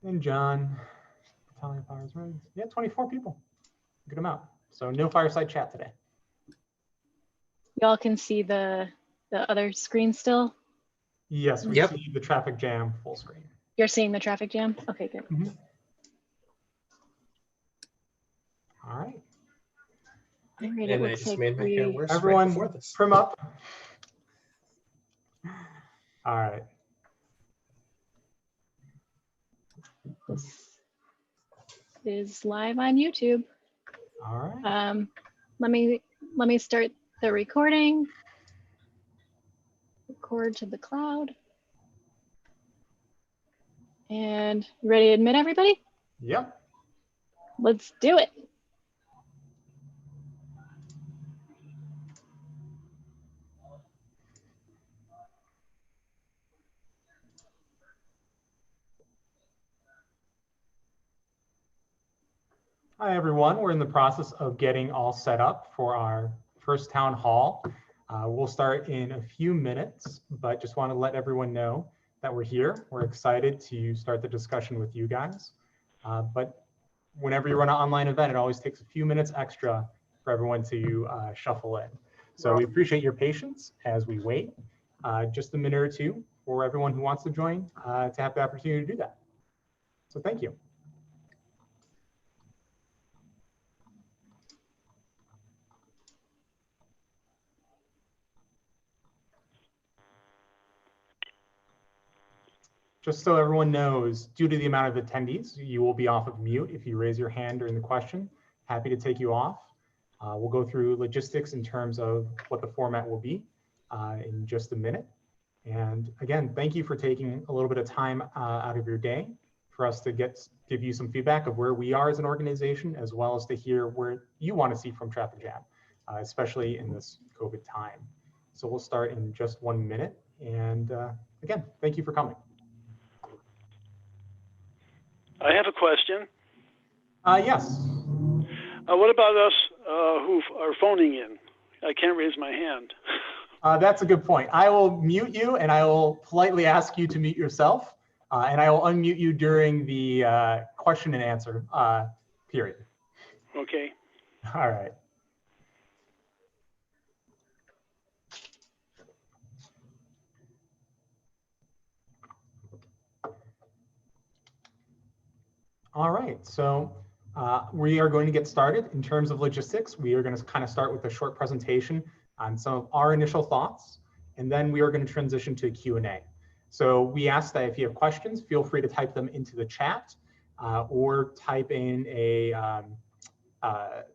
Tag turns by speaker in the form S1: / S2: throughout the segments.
S1: And John, Italian Fires Right. Yeah, 24 people. Good amount. So no fireside chat today.
S2: Y'all can see the other screen still?
S1: Yes, we
S3: Yep.
S1: see the traffic jam full screen.
S2: You're seeing the traffic jam? Okay, good.
S1: All right.
S2: All right, it
S3: And I
S2: looks
S3: just
S2: like
S3: made my hair worse right
S1: Everyone,
S3: before this.
S1: trim up. All right.
S2: This is live on YouTube.
S1: All right.
S2: Let me start the recording. Record to the cloud. And ready to admit everybody?
S1: Yep.
S2: Let's do it.
S1: Hi, everyone. We're in the process of getting all set up for our first town hall. We'll start in a few minutes, but just want to let everyone know that we're here. We're excited to start the discussion with you guys. But whenever you run an online event, it always takes a few minutes extra for everyone to shuffle in. So we appreciate your patience as we wait just a minute or two for everyone who wants to join to have the opportunity to do that. So thank you. Just so everyone knows, due to the amount of attendees, you will be off of mute if you raise your hand during the question. Happy to take you off. We'll go through logistics in terms of what the format will be in just a minute. And again, thank you for taking a little bit of time out of your day for us to give you some feedback of where we are as an organization, as well as to hear where you want to see from Traffic Jam, especially in this COVID time. So we'll start in just 1 minute. And again, thank you for coming.
S4: I have a question.
S1: Yes.
S4: What about us who are phoning in? I can't raise my hand.
S1: That's a good point. I will mute you and I will politely ask you to mute yourself. And I will unmute you during the question and answer period.
S4: Okay.
S1: All right. All right, so we are going to get started. In terms of logistics, we are going to kind of start with a short presentation on some of our initial thoughts, and then we are going to transition to a Q&A. So we ask that if you have questions, feel free to type them into the chat or type in a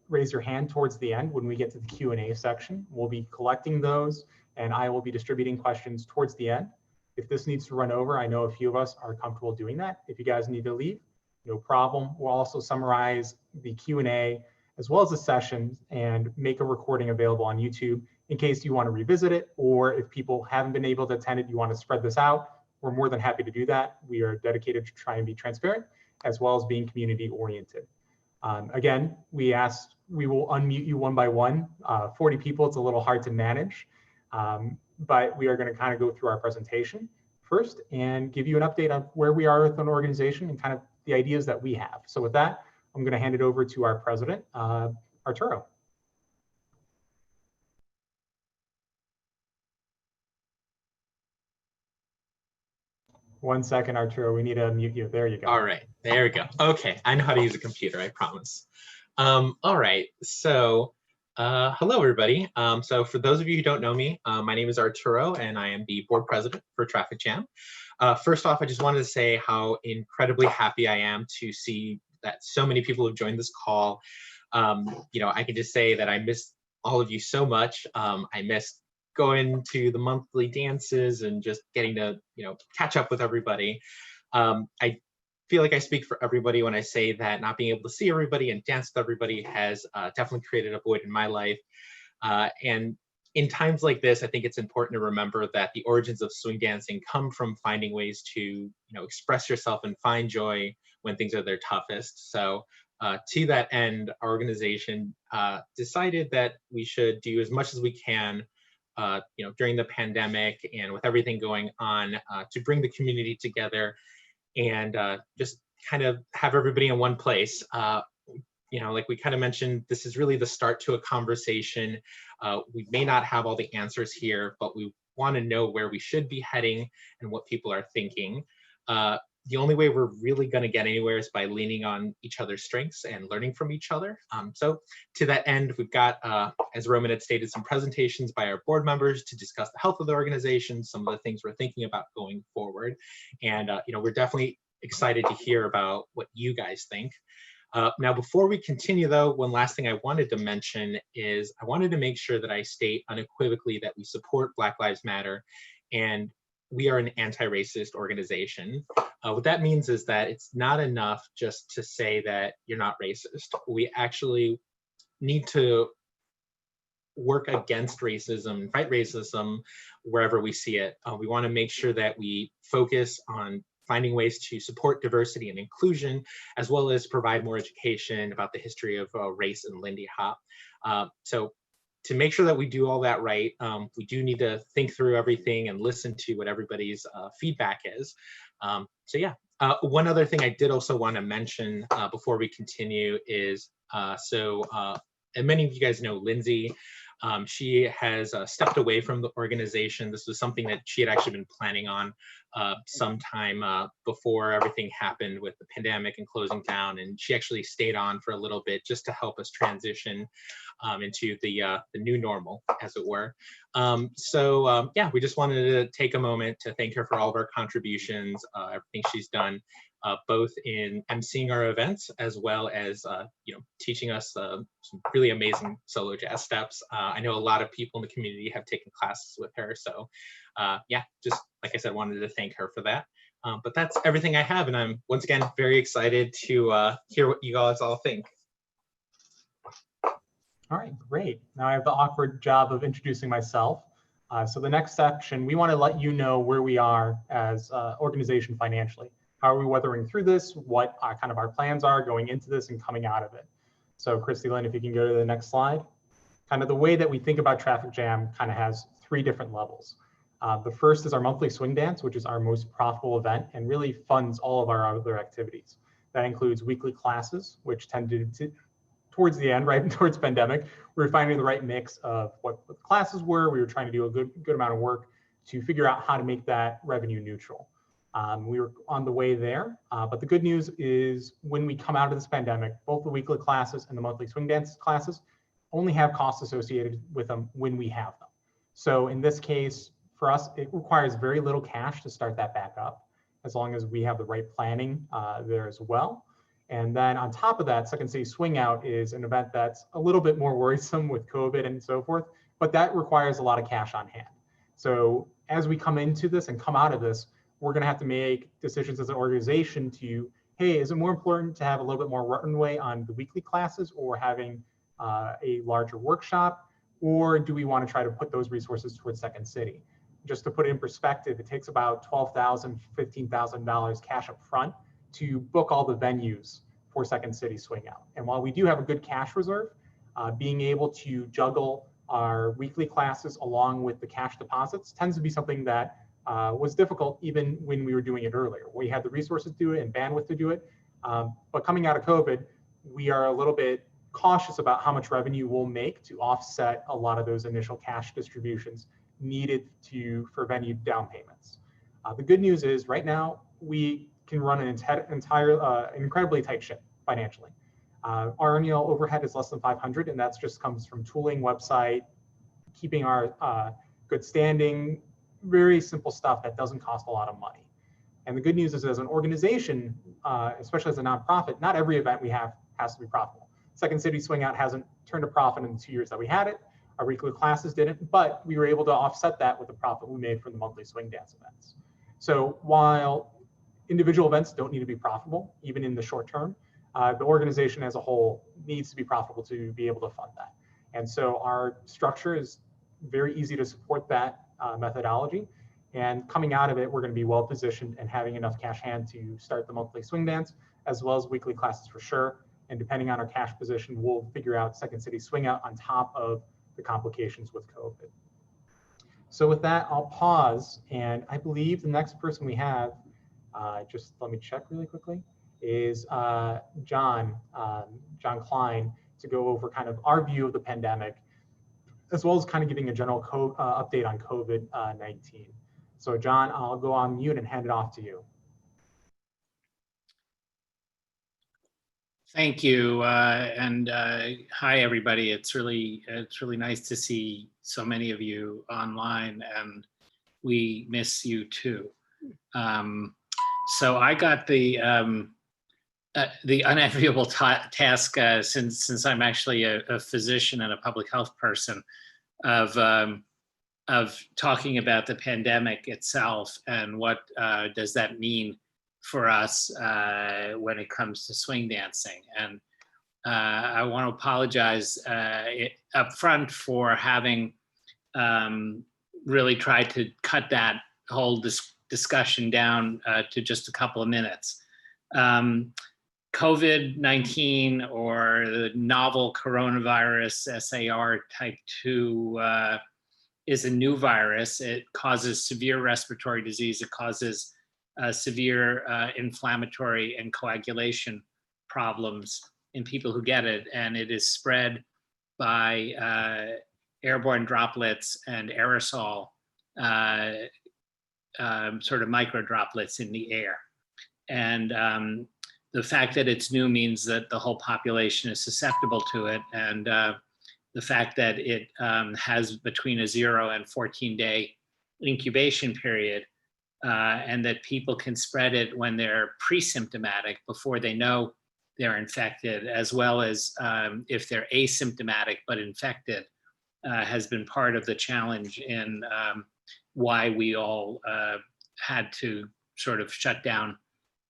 S1: raise your hand towards the end when we get to the Q&A section. We'll be collecting those, and I will be distributing questions towards the end. If this needs to run over, I know a few of us are comfortable doing that. If you guys need to leave, no problem. We'll also summarize the Q&A as well as the session and make a recording available on YouTube in case you want to revisit it, or if people haven't been able to attend it, you want to spread this out, we're more than happy to do that. We are dedicated to try and be transparent as well as being community oriented. Again, we will unmute you one by one. 40 people, it's a little hard to manage, but we are going to kind of go through our presentation first and give you an update on where we are with an organization and kind of the ideas that we have. So with that, I'm going to hand it over to our president, Arturo. One second, Arturo, we need to mute you. There you go.
S3: All right, there we go. Okay, I know how to use a computer, I promise. All right, so hello, everybody. So for those of you who don't know me, my name is Arturo, and I am the board president for Traffic Jam. First off, I just wanted to say how incredibly happy I am to see that so many people have joined this call. You know, I can just say that I miss all of you so much. I missed going to the monthly dances and just getting to, you know, catch up with everybody. I feel like I speak for everybody when I say that not being able to see everybody and dance with everybody has definitely created a void in my life. And in times like this, I think it's important to remember that the origins of swing dancing come from finding ways to, you know, express yourself and find joy when things are their toughest. So to that end, our organization decided that we should do as much as we can, you know, during the pandemic and with everything going on, to bring the community together and just kind of have everybody in one place. Like we kind of mentioned, this is really the start to a conversation. We may not have all the answers here, but we want to know where we should be heading and what people are thinking. The only way we're really going to get anywhere is by leaning on each other's strengths and learning from each other. So to that end, we've got, as Roman had stated, some presentations by our board members to discuss the health of the organization, some of the things we're thinking about going forward. And we're definitely excited to hear about what you guys think. Now, before we continue, though, one last thing I wanted to mention is I wanted to make sure that I state unequivocally that we support Black Lives Matter and we are an anti-racist organization. What that means is that it's not enough just to say that you're not racist. We actually need to work against racism, fight racism wherever we see it. We want to make sure that we focus on finding ways to support diversity and inclusion, as well as provide more education about the history of race and Lindy Hop. So to make sure that we do all that right, we do need to think through everything and listen to what everybody's feedback is. So yeah, one other thing I did also want to mention before we continue is, and many of you guys know Lindsay. She has stepped away from the organization. This was something that she had actually been planning on sometime before everything happened with the pandemic and closing down. And she actually stayed on for a little bit just to help us transition into the new normal, as it were. Yeah, we just wanted to take a moment to thank her for all of her contributions, everything she's done, both in emceeing our events as well as teaching us some really amazing solo jazz steps. I know a lot of people in the community have taken classes with her, so yeah, just like I said, wanted to thank her for that. But that's everything I have, and I'm once again very excited to hear what you guys all think.
S1: All right, great. Now I have the awkward job of introducing myself. So the next section, we want to let you know where we are as an organization financially. How are we weathering through this? What kind of our plans are going into this and coming out of it? So Christy Lynn, if you can go to the next slide. Kind of the way that we think about Traffic Jam kind of has three different levels. The first is our monthly swing dance, which is our most profitable event and really funds all of our other activities. That includes weekly classes, which tended to, towards the end, right towards pandemic, we were finding the right mix of what the classes were. We were trying to do a good amount of work to figure out how to make that revenue neutral. We were on the way there, but the good news is when we come out of this pandemic, both the weekly classes and the monthly swing dance classes only have costs associated with them when we have them. So in this case, for us, it requires very little cash to start that back up, as long as we have the right planning there as well. And then on top of that, Second City Swing Out is an event that's a little bit more worrisome with COVID and so forth, but that requires a lot of cash on hand. So as we come into this and come out of this, we're going to have to make decisions as an organization to, hey, is it more important to have a little bit more runway on the weekly classes or having a larger workshop, or do we want to try to put those resources towards Second City? Just to put it in perspective, it takes about $12,000, $15,000 cash up front to book all the venues for Second City Swing Out. And while we do have a good cash reserve, being able to juggle our weekly classes along with the cash deposits tends to be something that was difficult even when we were doing it earlier. We had the resources to do it and bandwidth to do it, but coming out of COVID, we are a little bit cautious about how much revenue we'll make to offset a lot of those initial cash distributions needed for venue down payments. The good news is right now we can run an incredibly tight ship financially. Our annual overhead is less than 500, and that just comes from tooling, website, keeping our good standing, very simple stuff that doesn't cost a lot of money. And the good news is, as an organization, especially as a nonprofit, not every event we have has to be profitable. Second City Swing Out hasn't turned a profit in the 2 years that we had it. Our weekly classes didn't, but we were able to offset that with the profit we made from the monthly swing dance events. So while individual events don't need to be profitable, even in the short term, the organization as a whole needs to be profitable to be able to fund that. And so our structure is very easy to support that methodology. And coming out of it, we're going to be well positioned and having enough cash hand to start the monthly swing dance, as well as weekly classes for sure. And depending on our cash position, we'll figure out Second City Swing Out on top of the complications with COVID. So with that, I'll pause. And I believe the next person we have, just let me check really quickly, is John Klein, to go over kind of our view of the pandemic, as well as kind of giving a general update on COVID-19. So John, I'll go on mute and hand it off to you.
S5: Thank you, and hi everybody. It's really nice to see so many of you online, and we miss you too. So I got the unenviable task, since I'm actually a physician and a public health person, of talking about the pandemic itself and what does that mean for us when it comes to swing dancing. And I want to apologize up front for having really tried to cut that whole discussion down to just a couple of minutes. COVID-19, or the novel coronavirus SAR type 2, is a new virus. It causes severe respiratory disease. It causes severe inflammatory and coagulation problems in people who get it, and it is spread by airborne droplets and aerosol, sort of micro droplets in the air. And the fact that it's new means that the whole population is susceptible to it, and the fact that it has between a 0 and 14-day incubation period, and that people can spread it when they're pre-symptomatic, before they know they're infected, as well as if they're asymptomatic but infected, has been part of the challenge in why we all had to sort of shut down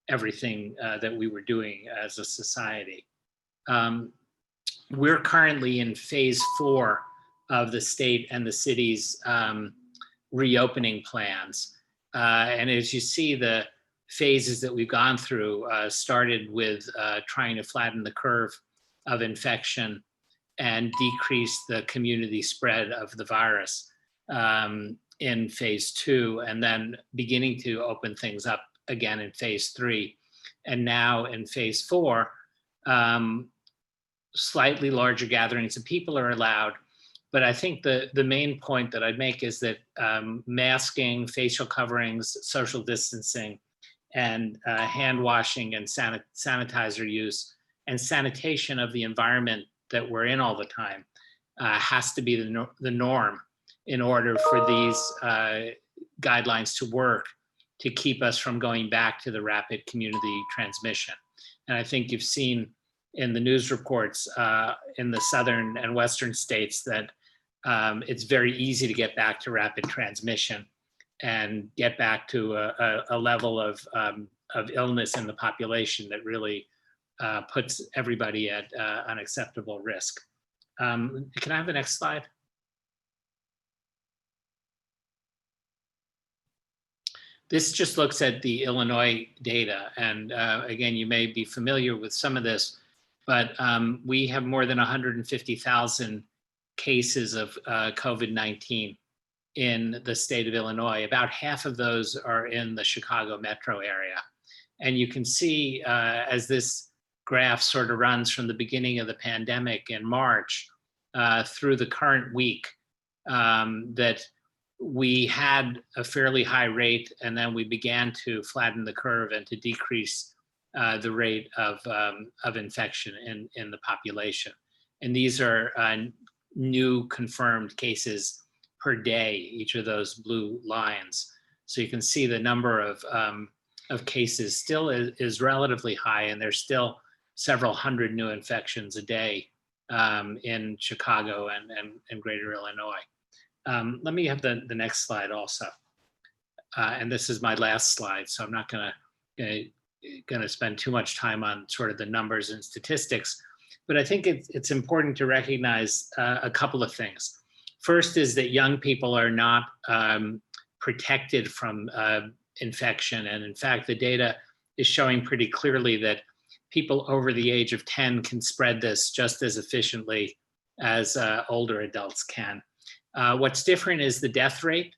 S5: everything that we were doing as a society. We're currently in phase 4 of the state and the city's reopening plans. And as you see, the phases that we've gone through started with trying to flatten the curve of infection and decrease the community spread of the virus in phase 2, and then beginning to open things up again in phase 3. And now in phase 4, slightly larger gatherings of people are allowed. But I think the main point that I'd make is that masking, facial coverings, social distancing, and hand washing and sanitizer use, and sanitation of the environment that we're in all the time has to be the norm in order for these guidelines to work, to keep us from going back to the rapid community transmission. And I think you've seen in the news reports in the southern and western states that it's very easy to get back to rapid transmission and get back to a level of illness in the population that really puts everybody at unacceptable risk. Can I have the next slide? This just looks at the Illinois data. And again, you may be familiar with some of this, but we have more than 150,000 cases of COVID-19 in the state of Illinois. About half of those are in the Chicago metro area. And you can see as this graph sort of runs from the beginning of the pandemic in March through the current week, that we had a fairly high rate, and then we began to flatten the curve and to decrease the rate of infection in the population. And these are new confirmed cases per day, each of those blue lines. So you can see the number of cases still is relatively high, and there's still several hundred new infections a day in Chicago and greater Illinois. Let me have the next slide also. And this is my last slide, so I'm not gonna spend too much time on sort of the numbers and statistics, but I think it's important to recognize a couple of things. First is that young people are not protected from infection. And in fact, the data is showing pretty clearly that people over the age of 10 can spread this just as efficiently as older adults can. What's different is the death rate.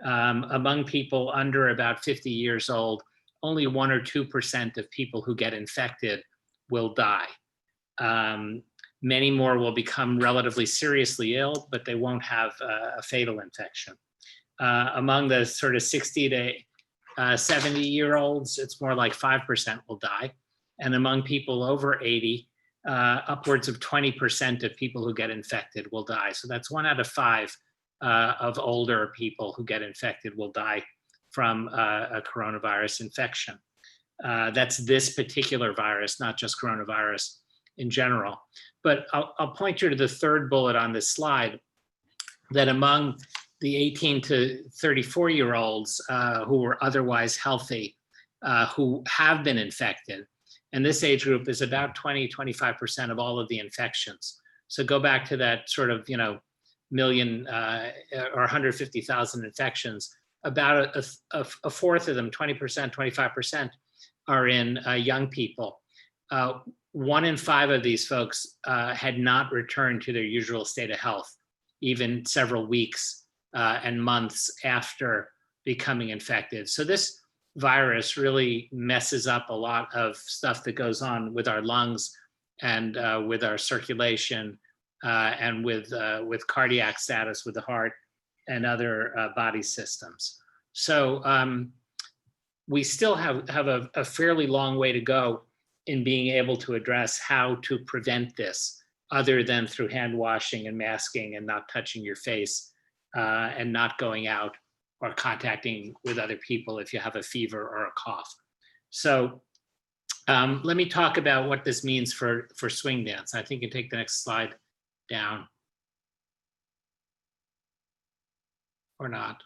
S5: Among people under about 50 years old, only 1 or 2% of people who get infected will die. Many more will become relatively seriously ill, but they won't have a fatal infection. Among the sort of 60 to 70-year-olds, it's more like 5% will die. And among people over 80, upwards of 20% of people who get infected will die. So that's 1 out of 5 of older people who get infected will die from a coronavirus infection. That's this particular virus, not just coronavirus in general. But I'll point you to the third bullet on this slide, that among the 18 to 34-year-olds who were otherwise healthy, who have been infected, and this age group is about 20-25% of all of the infections. So go back to that sort of, million or 150,000 infections. About a fourth of them, 20%, 25%, are in young people. 1 in 5 of these folks had not returned to their usual state of health, even several weeks and months after becoming infected. So this virus really messes up a lot of stuff that goes on with our lungs and with our circulation and with cardiac status, with the heart and other body systems. So we still have a fairly long way to go in being able to address how to prevent this, other than through hand washing and masking and not touching your face and not going out or contacting with other people if you have a fever or a cough. So let me talk about what this means for swing dance. I think you can take the next slide down. Or not.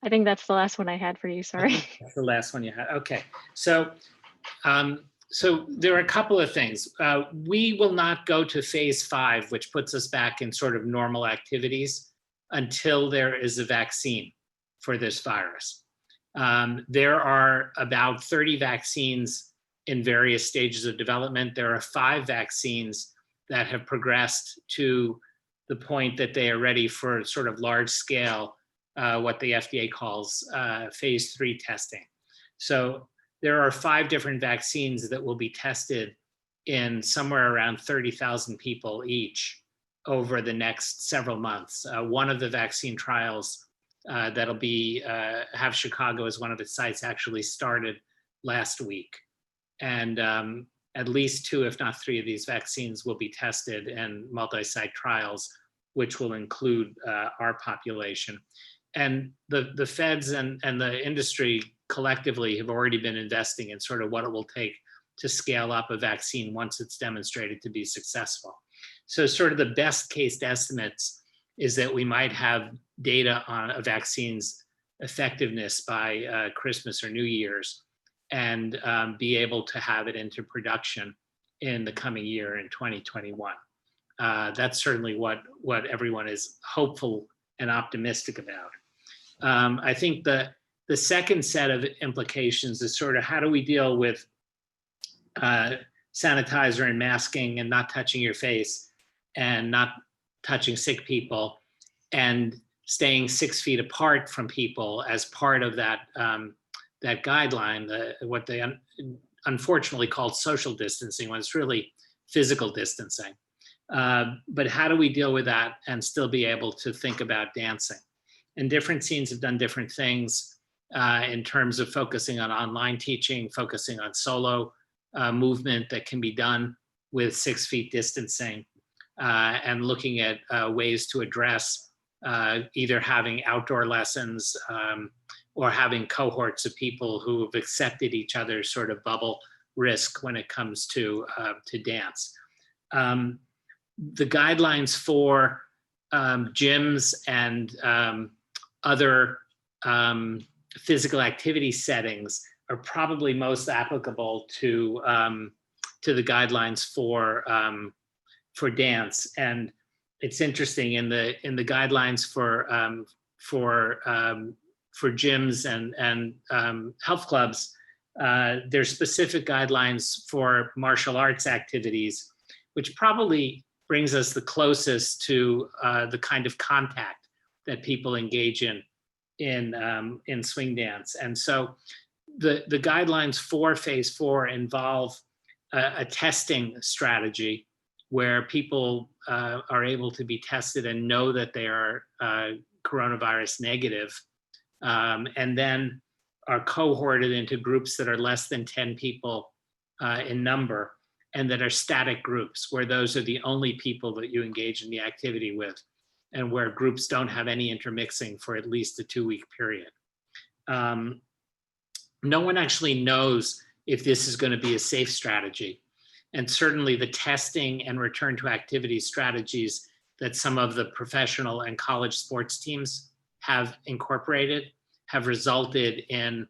S2: I think that's the last one I had for you, sorry.
S5: That's the last one you had. Okay. So so there are a couple of things. We will not go to phase 5, which puts us back in sort of normal activities, until there is a vaccine for this virus. There are about 30 vaccines in various stages of development. There are 5 vaccines that have progressed to the point that they are ready for sort of large scale, what the FDA calls phase 3 testing. So there are 5 different vaccines that will be tested in somewhere around 30,000 people each over the next several months. One of the vaccine trials that'll be, have Chicago as one of its sites, actually started last week. And at least 2, if not 3 of these vaccines will be tested in multi-site trials, which will include our population. And the feds and the industry collectively have already been investing in sort of what it will take to scale up a vaccine once it's demonstrated to be successful. So sort of the best case estimates is that we might have data on a vaccine's effectiveness by Christmas or New Year's, and be able to have it into production in the coming year in 2021. That's certainly what everyone is hopeful and optimistic about. I think the second set of implications is sort of how do we deal with sanitizer and masking and not touching your face and not touching sick people and staying 6 feet apart from people as part of that that guideline, what they unfortunately called social distancing, when it's really physical distancing. But how do we deal with that and still be able to think about dancing? And different scenes have done different things in terms of focusing on online teaching, focusing on solo movement that can be done with 6 feet distancing, and looking at ways to address either having outdoor lessons or having cohorts of people who have accepted each other's sort of bubble risk when it comes to dance. The guidelines for gyms and other physical activity settings are probably most applicable to the guidelines for dance. And it's interesting in the guidelines for gyms and health clubs, there's specific guidelines for martial arts activities, which probably brings us the closest to the kind of contact that people engage in in swing dance. And so the guidelines for phase 4 involve a testing strategy where people are able to be tested and know that they are coronavirus negative, and then are cohorted into groups that are less than 10 people in number, and that are static groups, where those are the only people that you engage in the activity with, and where groups don't have any intermixing for at least a 2-week period. No one actually knows if this is going to be a safe strategy. And certainly the testing and return to activity strategies that some of the professional and college sports teams have incorporated have resulted in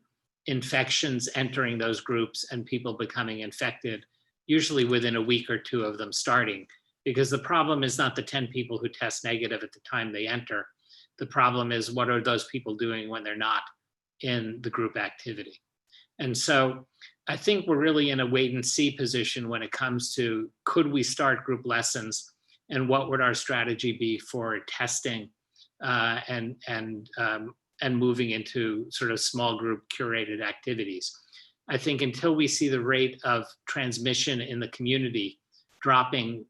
S5: infections entering those groups and people becoming infected, usually within a week or 2 of them starting. Because the problem is not the 10 people who test negative at the time they enter. The problem is, what are those people doing when they're not in the group activity? And so I think we're really in a wait and see position when it comes to, could we start group lessons, and what would our strategy be for testing and moving into sort of small group curated activities. I think until we see the rate of transmission in the community dropping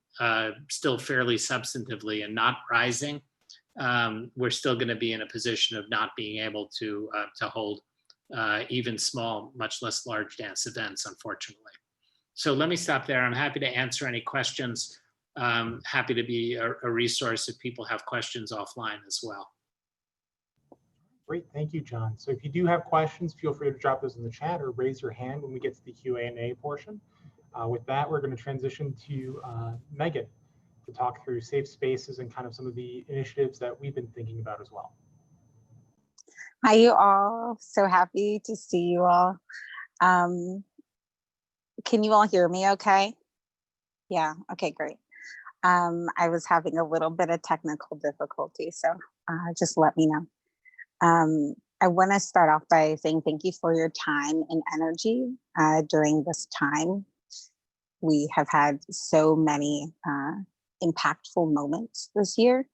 S5: still fairly substantively and not rising, we're still going to be in a position of not being able to hold even small, much less large dance events, unfortunately. So let me stop there. I'm happy to answer any questions. Happy to be a resource if people have questions offline as well.
S1: Great, thank you, John. So if you do have questions, feel free to drop those in the chat or raise your hand when we get to the Q&A portion. With that, we're going to transition to Megan to talk through safe spaces and kind of some of the initiatives that we've been thinking about as well.
S6: Hi, you all. So happy to see you all. Can you all hear me okay? Yeah, okay, great. I was having a little bit of technical difficulty, so just let me know. I want to start off by saying thank you for your time and energy during this time. We have had so many impactful moments this year.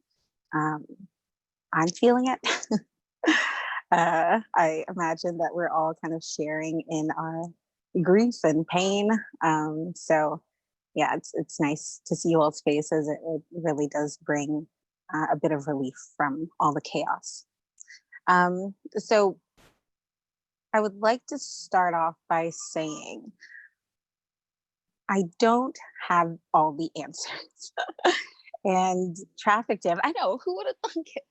S6: I'm feeling it. I imagine that we're all kind of sharing in our grief and pain. So yeah, it's nice to see you all's faces. It really does bring a bit of relief from all the chaos. So I would like to start off by saying I don't have all the answers. And traffic jam, I know, who would have thunk it?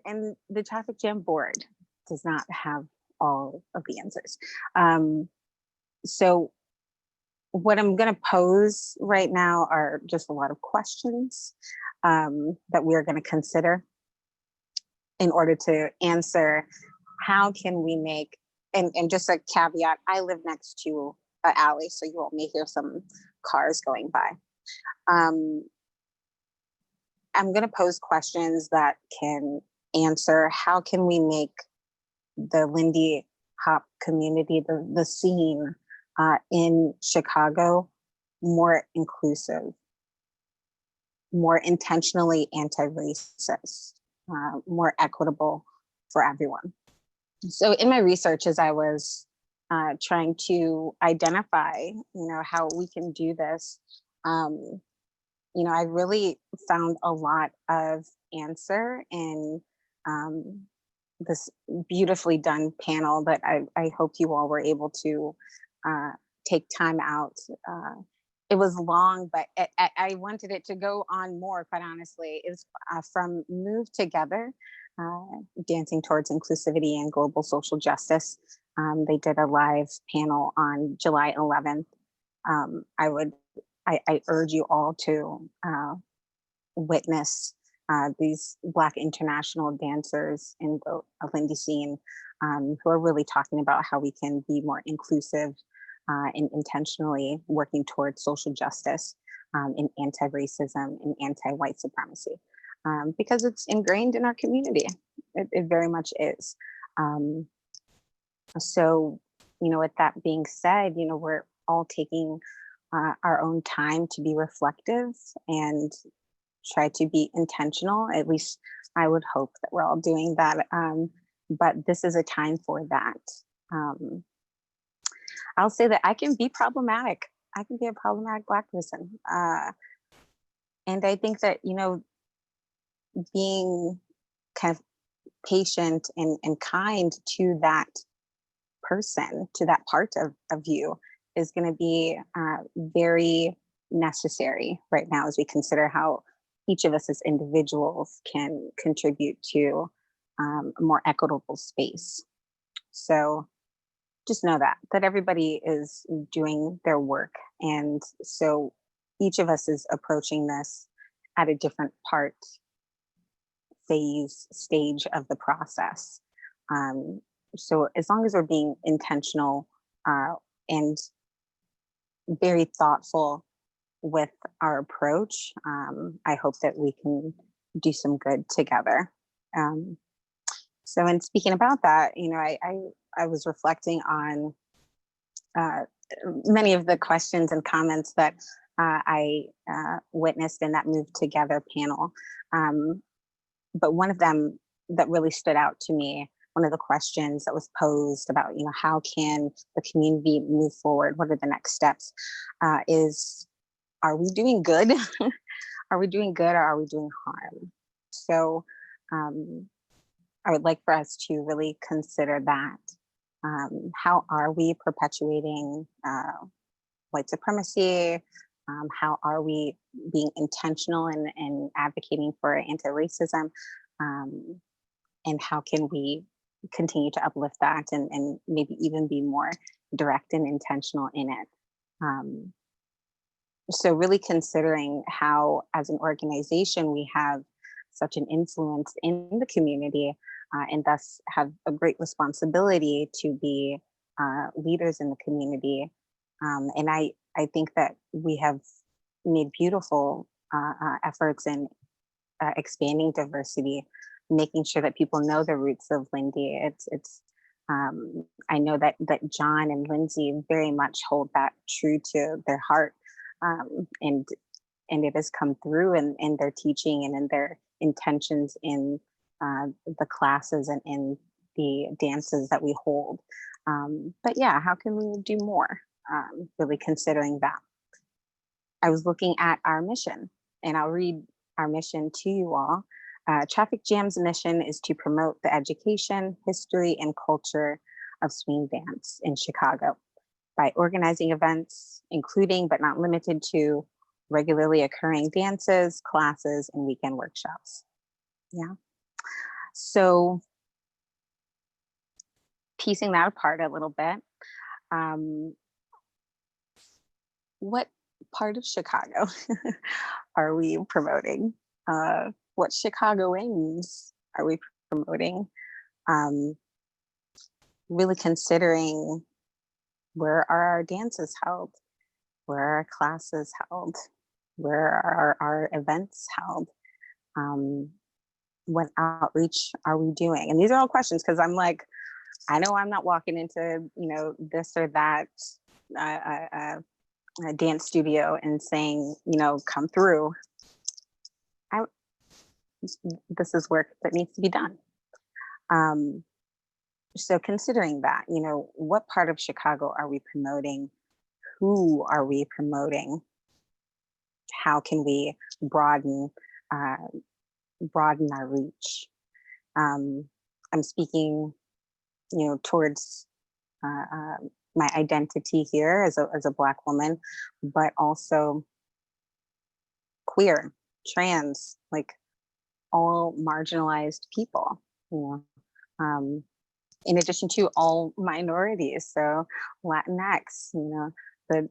S6: And the traffic jam board does not have all of the answers. So what I'm going to pose right now are just a lot of questions that we're going to consider in order to answer how can we make, and just a caveat, I live next to an alley, so you all may hear some cars going by. I'm going to pose questions that can answer how can we make the Lindy Hop community, the scene in Chicago, more inclusive, more intentionally anti-racist, more equitable for everyone. So in my research, as I was trying to identify, how we can do this, I really found a lot of answer in this beautifully done panel that I hope you all were able to take time out. It was long, but I wanted it to go on more, quite honestly. It's from Move Together, Dancing Towards Inclusivity and Global Social Justice. They did a live panel on July 11th. I urge you all to witness these Black international dancers in the Lindy scene who are really talking about how we can be more inclusive and intentionally working towards social justice and anti-racism and anti-white supremacy, because it's ingrained in our community. It very much is. So, with that being said, we're all taking our own time to be reflective and try to be intentional. At least I would hope that we're all doing that. But this is a time for that. I'll say that I can be problematic. I can be a problematic Black person. And I think that, being kind of patient and kind to that person, to that part of you, is going to be very necessary right now as we consider how each of us as individuals can contribute to a more equitable space. So just know that everybody is doing their work. And so each of us is approaching this at a different stage of the process. So as long as we're being intentional and very thoughtful with our approach, I hope that we can do some good together. So in speaking about that, I was reflecting on many of the questions and comments that I witnessed in that Move Together panel. But one of them that really stood out to me, one of the questions that was posed about, how can the community move forward? What are the next steps? Is, are we doing good? Are we doing good or are we doing harm? So I would like for us to really consider that. How are we perpetuating white supremacy? How are we being intentional and advocating for anti-racism? And how can we continue to uplift that and maybe even be more direct and intentional in it? So really considering how, as an organization, we have such an influence in the community and thus have a great responsibility to be leaders in the community. And I think that we have made beautiful efforts in expanding diversity, making sure that people know the roots of Lindy. I know that John and Lindsay very much hold that true to their heart, and it has come through in their teaching and in their intentions in the classes and in the dances that we hold. But yeah, how can we do more? Really considering that. I was looking at our mission, and I'll read our mission to you all. Traffic Jam's mission is to promote the education, history, and culture of swing dance in Chicago by organizing events, including but not limited to regularly occurring dances, classes, and weekend workshops. Yeah. So piecing that apart a little bit, what part of Chicago are we promoting? What Chicagoans are we promoting? Really considering, where are our dances held? Where are our classes held? Where are our events held? What outreach are we doing? And these are all questions, because I'm like, I know I'm not walking into, this or that a dance studio and saying, come through. This is work that needs to be done. So considering that, what part of Chicago are we promoting? Who are we promoting? How can we broaden our reach? I'm speaking, towards my identity here as a Black woman, but also queer, trans, like all marginalized people, in addition to all minorities, so Latinx, the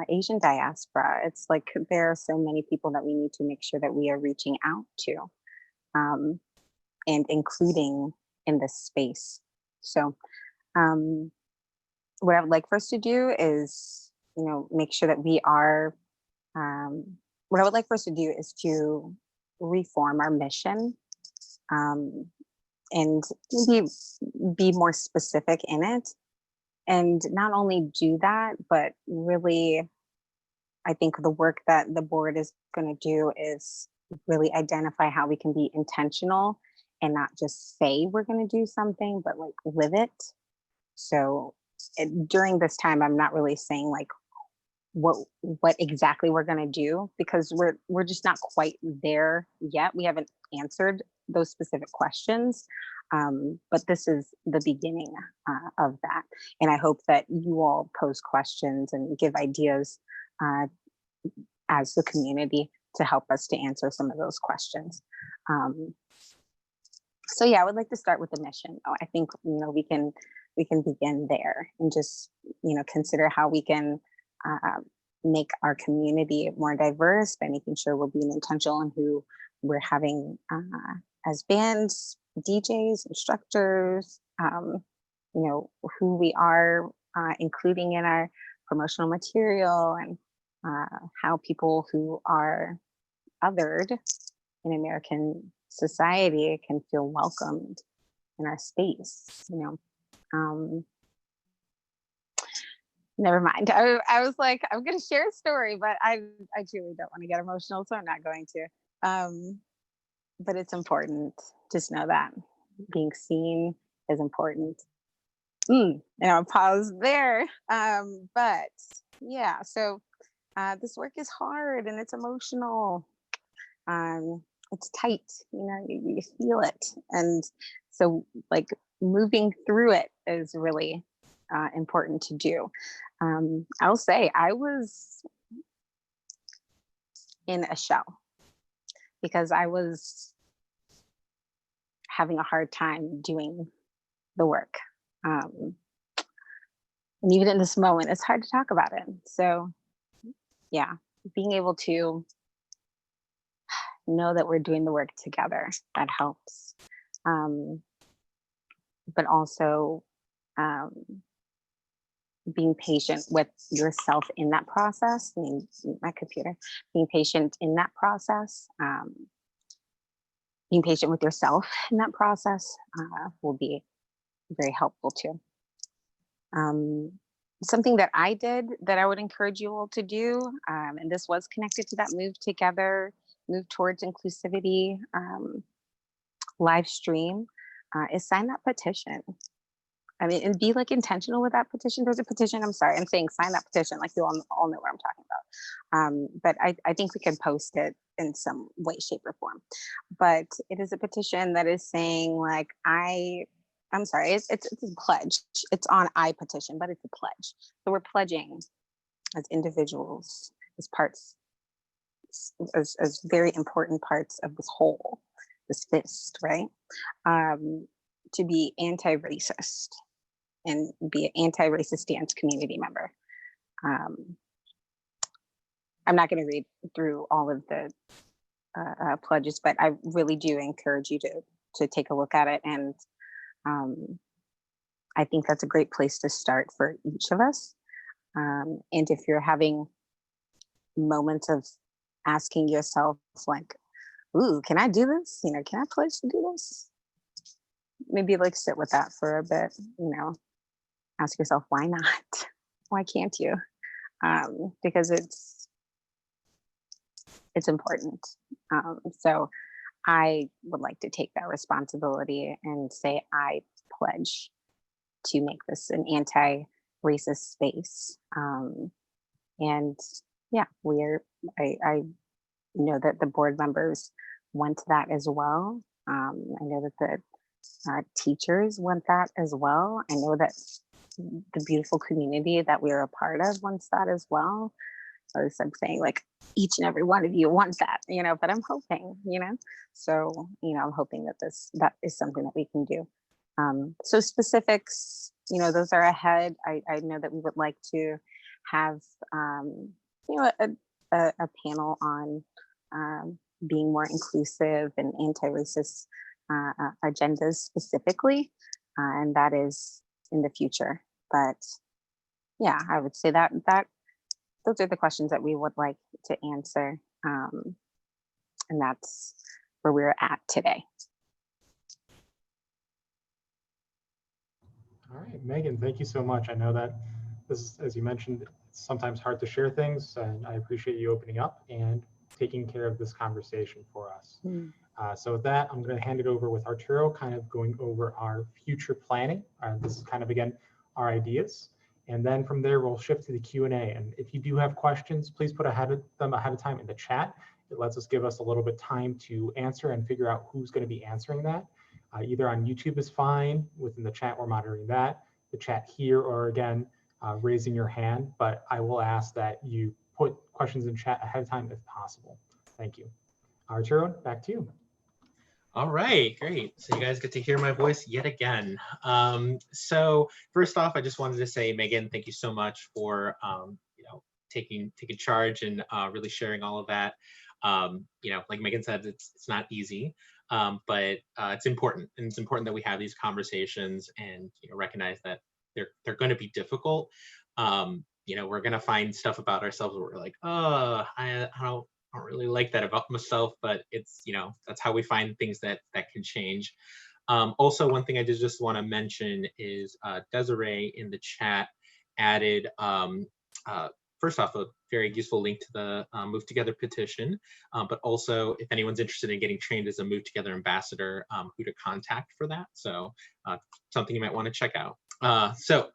S6: Asian diaspora. It's like there are so many people that we need to make sure that we are reaching out to and including in this space. So what I would like for us to do is, make sure that we are, what I would like for us to do is to reform our mission and maybe be more specific in it. And not only do that, but really I think the work that the board is going to do is really identify how we can be intentional and not just say we're going to do something, but like live it. So during this time, I'm not really saying like what exactly we're going to do, because we're just not quite there yet. We haven't answered those specific questions, but this is the beginning of that. And I hope that you all pose questions and give ideas as the community to help us to answer some of those questions. So yeah, I would like to start with the mission. I think, you know, we can begin there and just, you know, consider how we can make our community more diverse by making sure we're being intentional in who we're having as bands, DJs, instructors, you know, who we are including in our promotional material, and how people who are othered in American society can feel welcomed in our space, you know. Never mind. I was like, I'm going to share a story, but I truly don't want to get emotional, so I'm not going to. But it's important. Just know that being seen is important. And I'll pause there. But yeah, so this work is hard and it's emotional. It's tight, you know, you feel it. And so like moving through it is really important to do. I'll say I was in a shell because I was having a hard time doing the work. And even in this moment, it's hard to talk about it. So yeah, being able to know that we're doing the work together, that helps. But also being patient with yourself in that process. I mean, my computer, being patient in that process, being patient with yourself in that process will be very helpful too. Something that I did that I would encourage you all to do, and this was connected to that move together, move towards inclusivity live stream, is sign that petition. I mean, and be like intentional with that petition. There's a petition, I'm sorry, I'm saying sign that petition, like you all know what I'm talking about. But I think we can post it in some way, shape, or form. But it is a petition that is saying like, I'm sorry, it's a pledge. It's on iPetition, but it's a pledge. So we're pledging as individuals, as parts, as very important parts of this whole, this fist, right? To be anti-racist and be an anti-racist dance community member. I'm not going to read through all of the pledges, but I really do encourage you to take a look at it. And I think that's a great place to start for each of us. And if you're having moments of asking yourself like, ooh, can I do this? You know, can I pledge to do this? Maybe like sit with that for a bit, you know, ask yourself, why not? Why can't you? Because it's important. So I would like to take that responsibility and say, I pledge to make this an anti-racist space. And yeah, I know that the board members want that as well. I know that the teachers want that as well. I know that the beautiful community that we're a part of wants that as well. So I'm saying like each and every one of you wants that, you know, but I'm hoping, you know, so, you know, I'm hoping that that is something that we can do. So specifics, you know, those are ahead. I know that we would like to have, you know, a panel on being more inclusive and anti-racist agendas specifically, and that is in the future. But yeah, I would say that those are the questions that we would like to answer, and that's where we're at today.
S1: All right, Megan, thank you so much. I know that this is, as you mentioned, it's sometimes hard to share things, and I appreciate you opening up and taking care of this conversation for us. So with that, I'm going to hand it over with Arturo, kind of going over our future planning. This is kind of, again, our ideas. And then from there, we'll shift to the Q&A. And if you do have questions, please put them ahead of time in the chat. It lets us give us a little bit time to answer and figure out who's going to be answering that. Either on YouTube is fine. Within the chat, we're monitoring that. The chat here, or again, raising your hand. But I will ask that you put questions in chat ahead of time if possible. Thank you. Arturo, back to you.
S3: All right, great. So you guys get to hear my voice yet again. So first off, I just wanted to say, Megan, thank you so much for taking charge and really sharing all of that. Like Megan said, it's not easy, but it's important, and it's important that we have these conversations and recognize that they're going to be difficult. We're going to find stuff about ourselves where we're like, oh, I don't really like that about myself, but it's, that's how we find things that can change. Also, one thing I just want to mention is Desiree in the chat added, first off, a very useful link to the Move Together petition, but also if anyone's interested in getting trained as a Move Together ambassador, who to contact for that. So something you might want to check out. So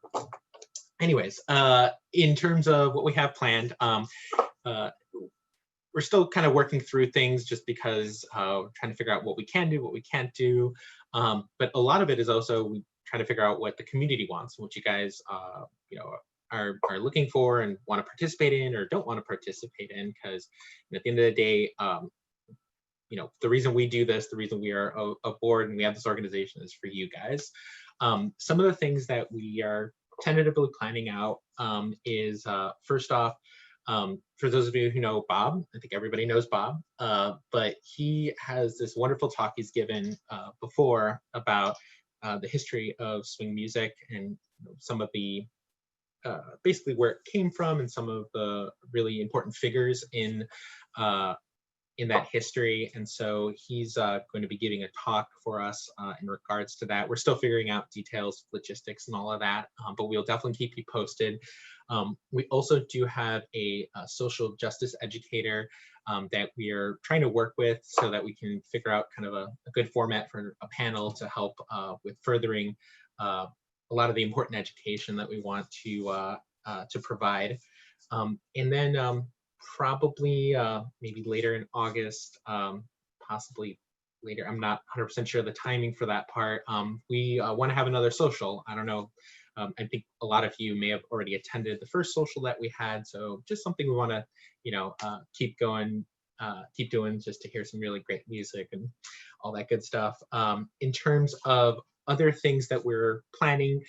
S3: anyways, in terms of what we have planned, we're still kind of working through things just because we're trying to figure out what we can do, what we can't do. But a lot of it is also trying to figure out what the community wants, what you guys are looking for and want to participate in or don't want to participate in. Because at the end of the day, the reason we do this, the reason we are a board and we have this organization is for you guys. Some of the things that we are tentatively planning out is first off, for those of you who know Bob, I think everybody knows Bob, but he has this wonderful talk he's given before about the history of swing music and some of the, basically where it came from and some of the really important figures in that history. And so he's going to be giving a talk for us in regards to that. We're still figuring out details, logistics, and all of that, but we'll definitely keep you posted. We also do have a social justice educator that we are trying to work with so that we can figure out kind of a good format for a panel to help with furthering a lot of the important education that we want to provide. And then probably maybe later in August, possibly later, I'm not 100% sure the timing for that part. We want to have another social. I don't know. I think a lot of you may have already attended the first social that we had. So just something we want to, keep going, keep doing, just to hear some really great music and all that good stuff. In terms of other things that we're planning,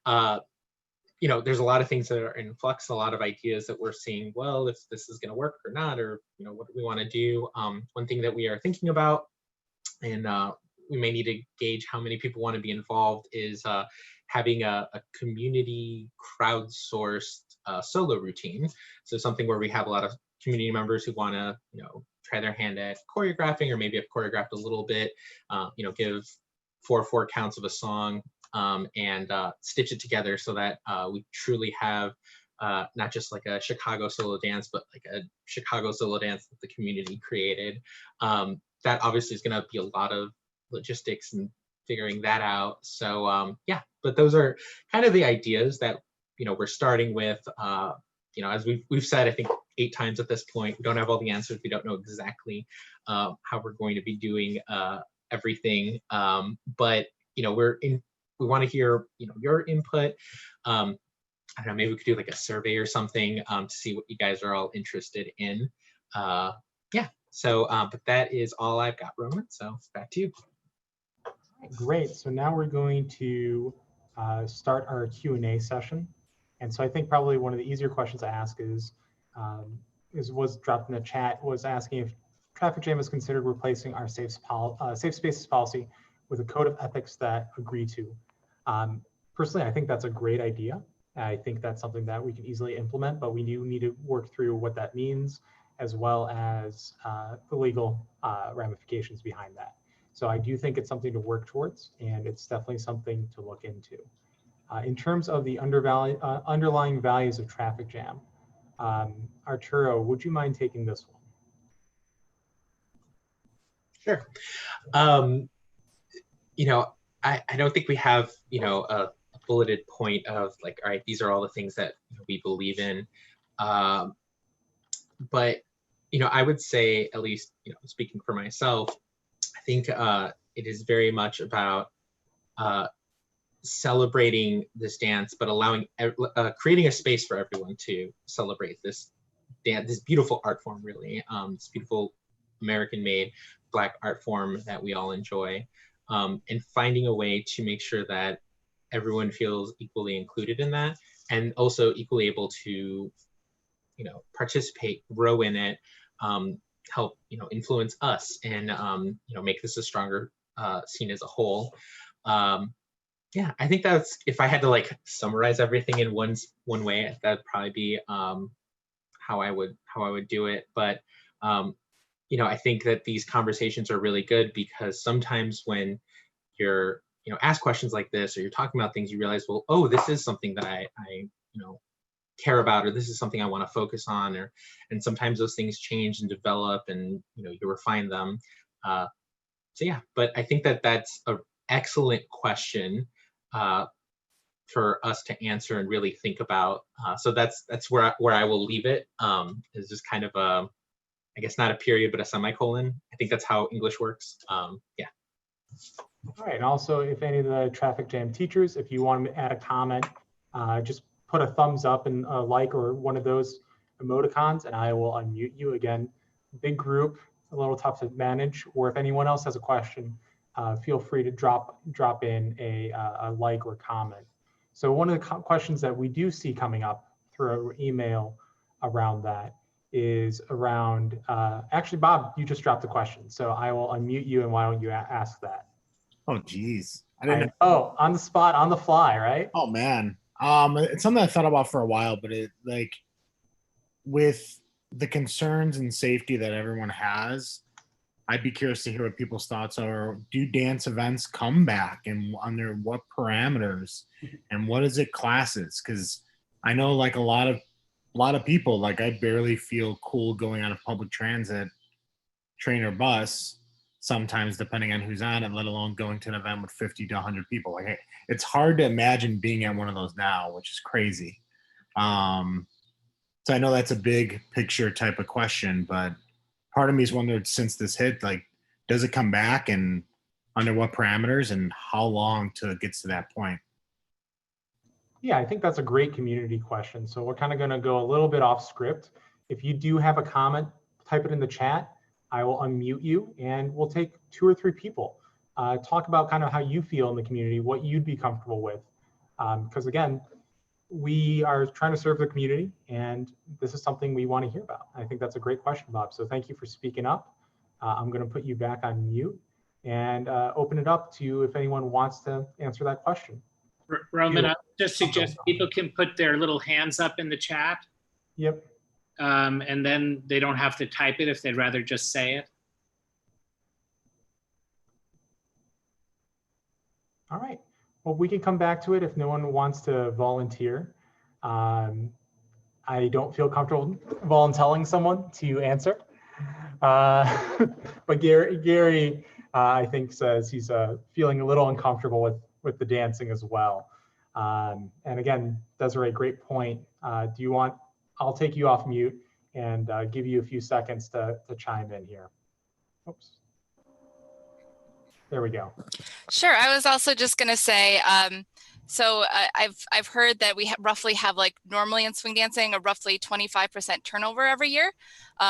S3: there's a lot of things that are in flux, a lot of ideas that we're seeing, well, if this is going to work or not, or, what do we want to do? One thing that we are thinking about, and we may need to gauge how many people want to be involved, is having a community crowdsourced solo routine. So something where we have a lot of community members who want to, try their hand at choreographing, or maybe have choreographed a little bit, give 4/4 counts of a song, and stitch it together so that we truly have not just like a Chicago solo dance, but like a Chicago solo dance that the community created. That obviously is going to be a lot of logistics and figuring that out. So yeah, but those are kind of the ideas that we're starting with. As we've said, I think 8 times at this point, we don't have all the answers. We don't know exactly how we're going to be doing everything, but we want to hear your input. I don't know, maybe we could do like a survey or something to see what you guys are all interested in. Yeah, so but that is all I've got, Roman, so back to you.
S1: Great. So now we're going to start our Q&A session. And so I think probably one of the easier questions to ask is was dropped in the chat, was asking if Traffic Jam is considered replacing our safe spaces policy with a code of ethics that agree to. Personally, I think that's a great idea. I think that's something that we can easily implement, but we do need to work through what that means, as well as the legal ramifications behind that. So I do think it's something to work towards, and it's definitely something to look into. In terms of the underlying values of Traffic Jam, Arturo, would you mind taking this one?
S3: Sure. You know, I don't think we have, you know, a bulleted point of like, all right, these are all the things that we believe in. But, you know, I would say, at least, you know, speaking for myself, I think it is very much about celebrating this dance, but allowing, creating a space for everyone to celebrate this dance, this beautiful art form, really, this beautiful American-made Black art form that we all enjoy, and finding a way to make sure that everyone feels equally included in that, and also equally able to, you know, participate, grow in it, help, you know, influence us, and you know, make this a stronger scene as a whole. Yeah, I think that's, if I had to like summarize everything in one way, that'd probably be how I would do it. But you know, I think that these conversations are really good, because sometimes when you're, you know, ask questions like this, or you're talking about things, you realize, well, oh, this is something that I you know, care about, or this is something I want to focus on, or, and sometimes those things change and develop, and you know, you refine them. So yeah, but I think that that's an excellent question for us to answer and really think about. So that's where I will leave it. Is just kind of a, I guess not a period, but a semicolon. I think that's how English works. Yeah.
S1: All right, and also if any of the traffic jam teachers, if you want to add a comment, just put a thumbs up and a like, or one of those emoticons, and I will unmute you. Again, big group, a little tough to manage, or if anyone else has a question, feel free to drop in a like or comment. So one of the questions that we do see coming up through email around that is around, actually, Bob, you just dropped the question, so I will unmute you, and why don't you ask that?
S7: Oh, geez. I
S1: I
S7: didn't.
S1: know, on the spot, on the fly, right?
S7: Oh, man. It's something I thought about for a while, but it, like, with the concerns and safety that everyone has, I'd be curious to hear what people's thoughts are. Do dance events come back, and under what parameters, and what is it classes? Because I know, like, a lot of people, like, I barely feel cool going on a public transit, train, or bus sometimes, depending on who's on it, let alone going to an event with 50 to 100 people. Like, it's hard to imagine being at one of those now, which is crazy. So I know that's a big picture type of question, but part of me has wondered, since this hit, like, does it come back, and under what parameters, and how long till it gets to that point?
S1: Yeah, I think that's a great community question. So we're kind of going to go a little bit off script. If you do have a comment, type it in the chat. I will unmute you, and we'll take 2 or 3 people. Talk about kind of how you feel in the community, what you'd be comfortable with. Because again, we are trying to serve the community, and this is something we want to hear about. I think that's a great question, Bob. So thank you for speaking up. I'm going to put you back on mute and open it up to if anyone wants to answer that question.
S5: Roman, I just suggest people can put their little hands up in the chat.
S1: Yep.
S5: And then they don't have to type it if they'd rather just say it.
S1: All right. Well, we can come back to it if no one wants to volunteer. I don't feel comfortable volunteering someone to answer. But Gary, I think says he's feeling a little uncomfortable with the dancing as well. And again, Desiree, great point. Do you want, I'll take you off mute and give you a few seconds to chime in here. Oops. There we go.
S8: Sure. I was also just going to say, so I've heard that we roughly have, like, normally in swing dancing, a roughly 25% turnover every year,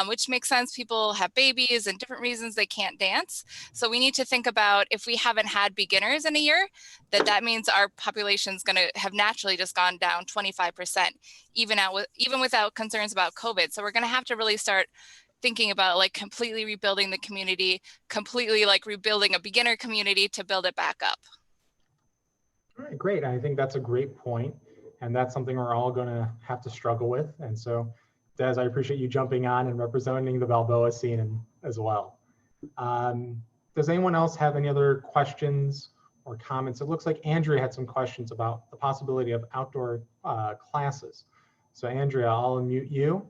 S8: which makes sense. People have babies and different reasons they can't dance. So we need to think about, if we haven't had beginners in a year, that means our population is going to have naturally just gone down 25%, even without concerns about COVID. So we're going to have to really start thinking about, like, completely rebuilding the community, completely, like, rebuilding a beginner community to build it back up.
S1: All right, great. I think that's a great point, and that's something we're all going to have to struggle with. And so, Des, I appreciate you jumping on and representing the Balboa scene as well. Does anyone else have any other questions or comments? It looks like Andrea had some questions about the possibility of outdoor classes. So Andrea, I'll unmute you.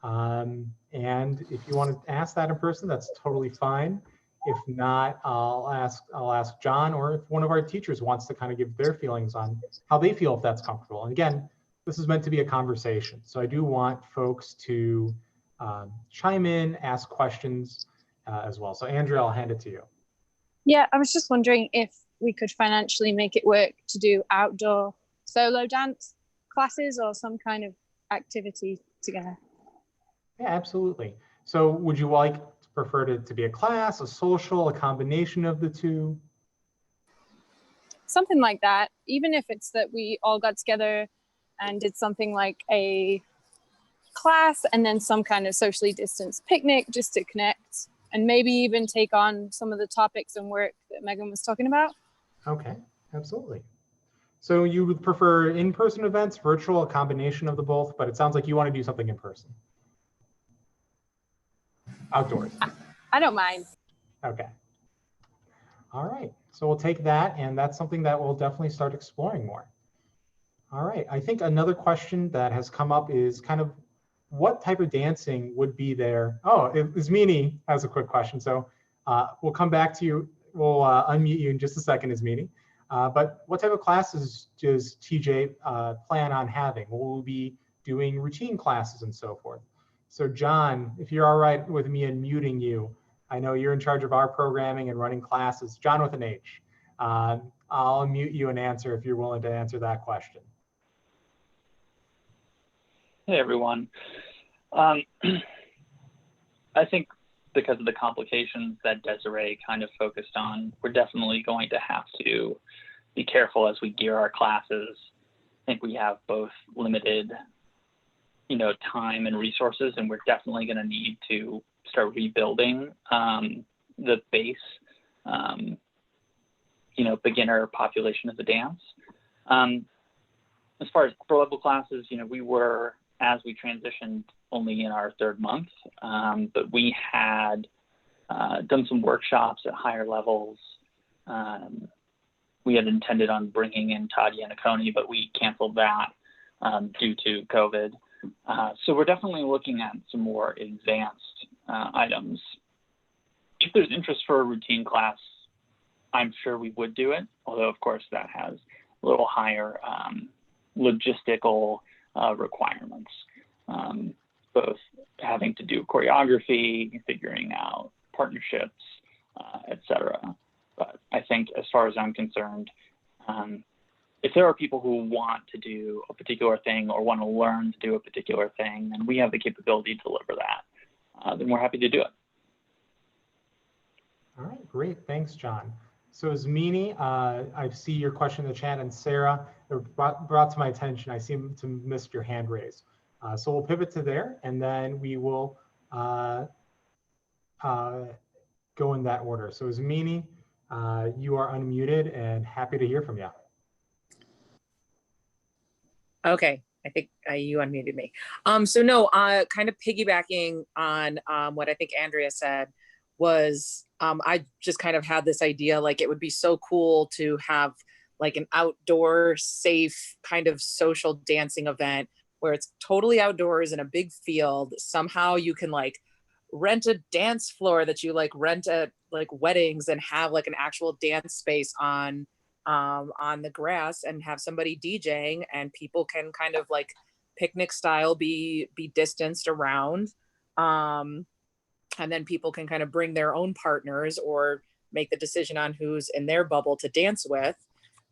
S1: And if you want to ask that in person, that's totally fine. If not, I'll ask John, or if one of our teachers wants to kind of give their feelings on how they feel, if that's comfortable. And again, this is meant to be a conversation. So I do want folks to chime in, ask questions as well. So Andrea, I'll hand it to you.
S2: Yeah, I was just wondering if we could financially make it work to do outdoor solo dance classes or some kind of activity together.
S1: Yeah, absolutely. So would you prefer it to be a class, a social, a combination of the two?
S2: Something like that, even if it's that we all got together and did something like a class and then some kind of socially distanced picnic just to connect and maybe even take on some of the topics and work that Megan was talking about.
S1: Okay, absolutely. So you would prefer in-person events, virtual, a combination of the both, but it sounds like you want to do something in person. Outdoors.
S2: I don't mind.
S1: Okay. All right, so we'll take that, and that's something that we'll definitely start exploring more. All right, I think another question that has come up is kind of what type of dancing would be there? Oh, Ismini has a quick question, so we'll come back to you. We'll unmute you in just a second, Ismini. But what type of classes does TJ plan on having? Will we be doing routine classes and so forth? So John, if you're all right with me unmuting you, I know you're in charge of our programming and running classes. John with an H. I'll unmute you and answer if you're willing to answer that question.
S9: Hey, everyone. I think because of the complications that Desiree kind of focused on, we're definitely going to have to be careful as we gear our classes. I think we have both limited, time and resources, and we're definitely going to need to start rebuilding the base, beginner population of the dance. As far as upper level classes, we were, as we transitioned, only in our third month, but we had done some workshops at higher levels. We had intended on bringing in Todd Yannicone, but we canceled that due to COVID. So we're definitely looking at some more advanced items. If there's interest for a routine class, I'm sure we would do it, although of course that has a little higher logistical requirements, both having to do choreography, figuring out partnerships, etc. But I think as far as I'm concerned, if there are people who want to do a particular thing or want to learn to do a particular thing, and we have the capability to deliver that, then we're happy to do it.
S1: All right, great. Thanks, John. So Ismini, I see your question in the chat, and Sarah, it brought to my attention, I seem to miss your hand raise. So we'll pivot to there, and then we will go in that order. So Ismini, you are unmuted and happy to hear from you.
S10: Okay, I think you unmuted me. So no, kind of piggybacking on what I think Andrea said was, I just kind of had this idea, like it would be so cool to have like an outdoor safe kind of social dancing event where it's totally outdoors in a big field. Somehow you can like rent a dance floor that you like rent at like weddings and have like an actual dance space on the grass and have somebody DJing, and people can kind of like picnic style be distanced around. And then people can kind of bring their own partners or make the decision on who's in their bubble to dance with,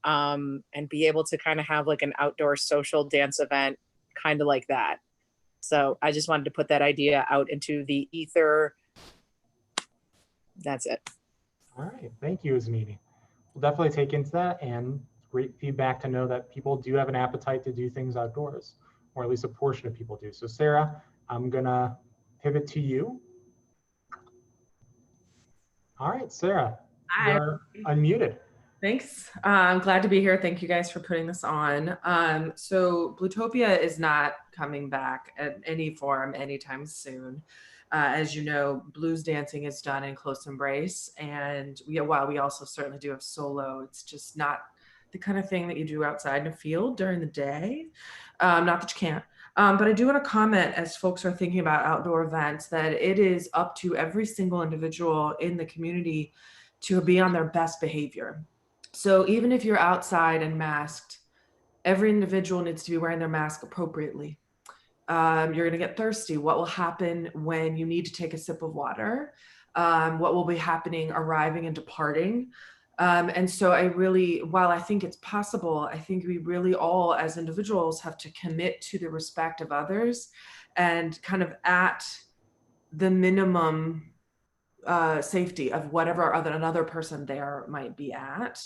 S10: and be able to kind of have like an outdoor social dance event kind of like that. So I just wanted to put that idea out into the ether. That's it.
S1: All right, thank you, Ismini. We'll definitely take into that, and great feedback to know that people do have an appetite to do things outdoors, or at least a portion of people do. So Sarah, I'm gonna pivot to you. All right, Sarah, you're unmuted.
S11: Thanks. I'm glad to be here. Thank you guys for putting this on. So Bluetopia is not coming back in any form anytime soon. As you know, blues dancing is done in close embrace. And while we also certainly do have solo, it's just not the kind of thing that you do outside in a field during the day. Not that you can't. But I do want to comment, as folks are thinking about outdoor events, that it is up to every single individual in the community to be on their best behavior. So even if you're outside and masked, every individual needs to be wearing their mask appropriately. You're going to get thirsty. What will happen when you need to take a sip of water? What will be happening arriving and departing? And so while I think it's possible, I think we really all as individuals have to commit to the respect of others and kind of at the minimum safety of whatever another person there might be at.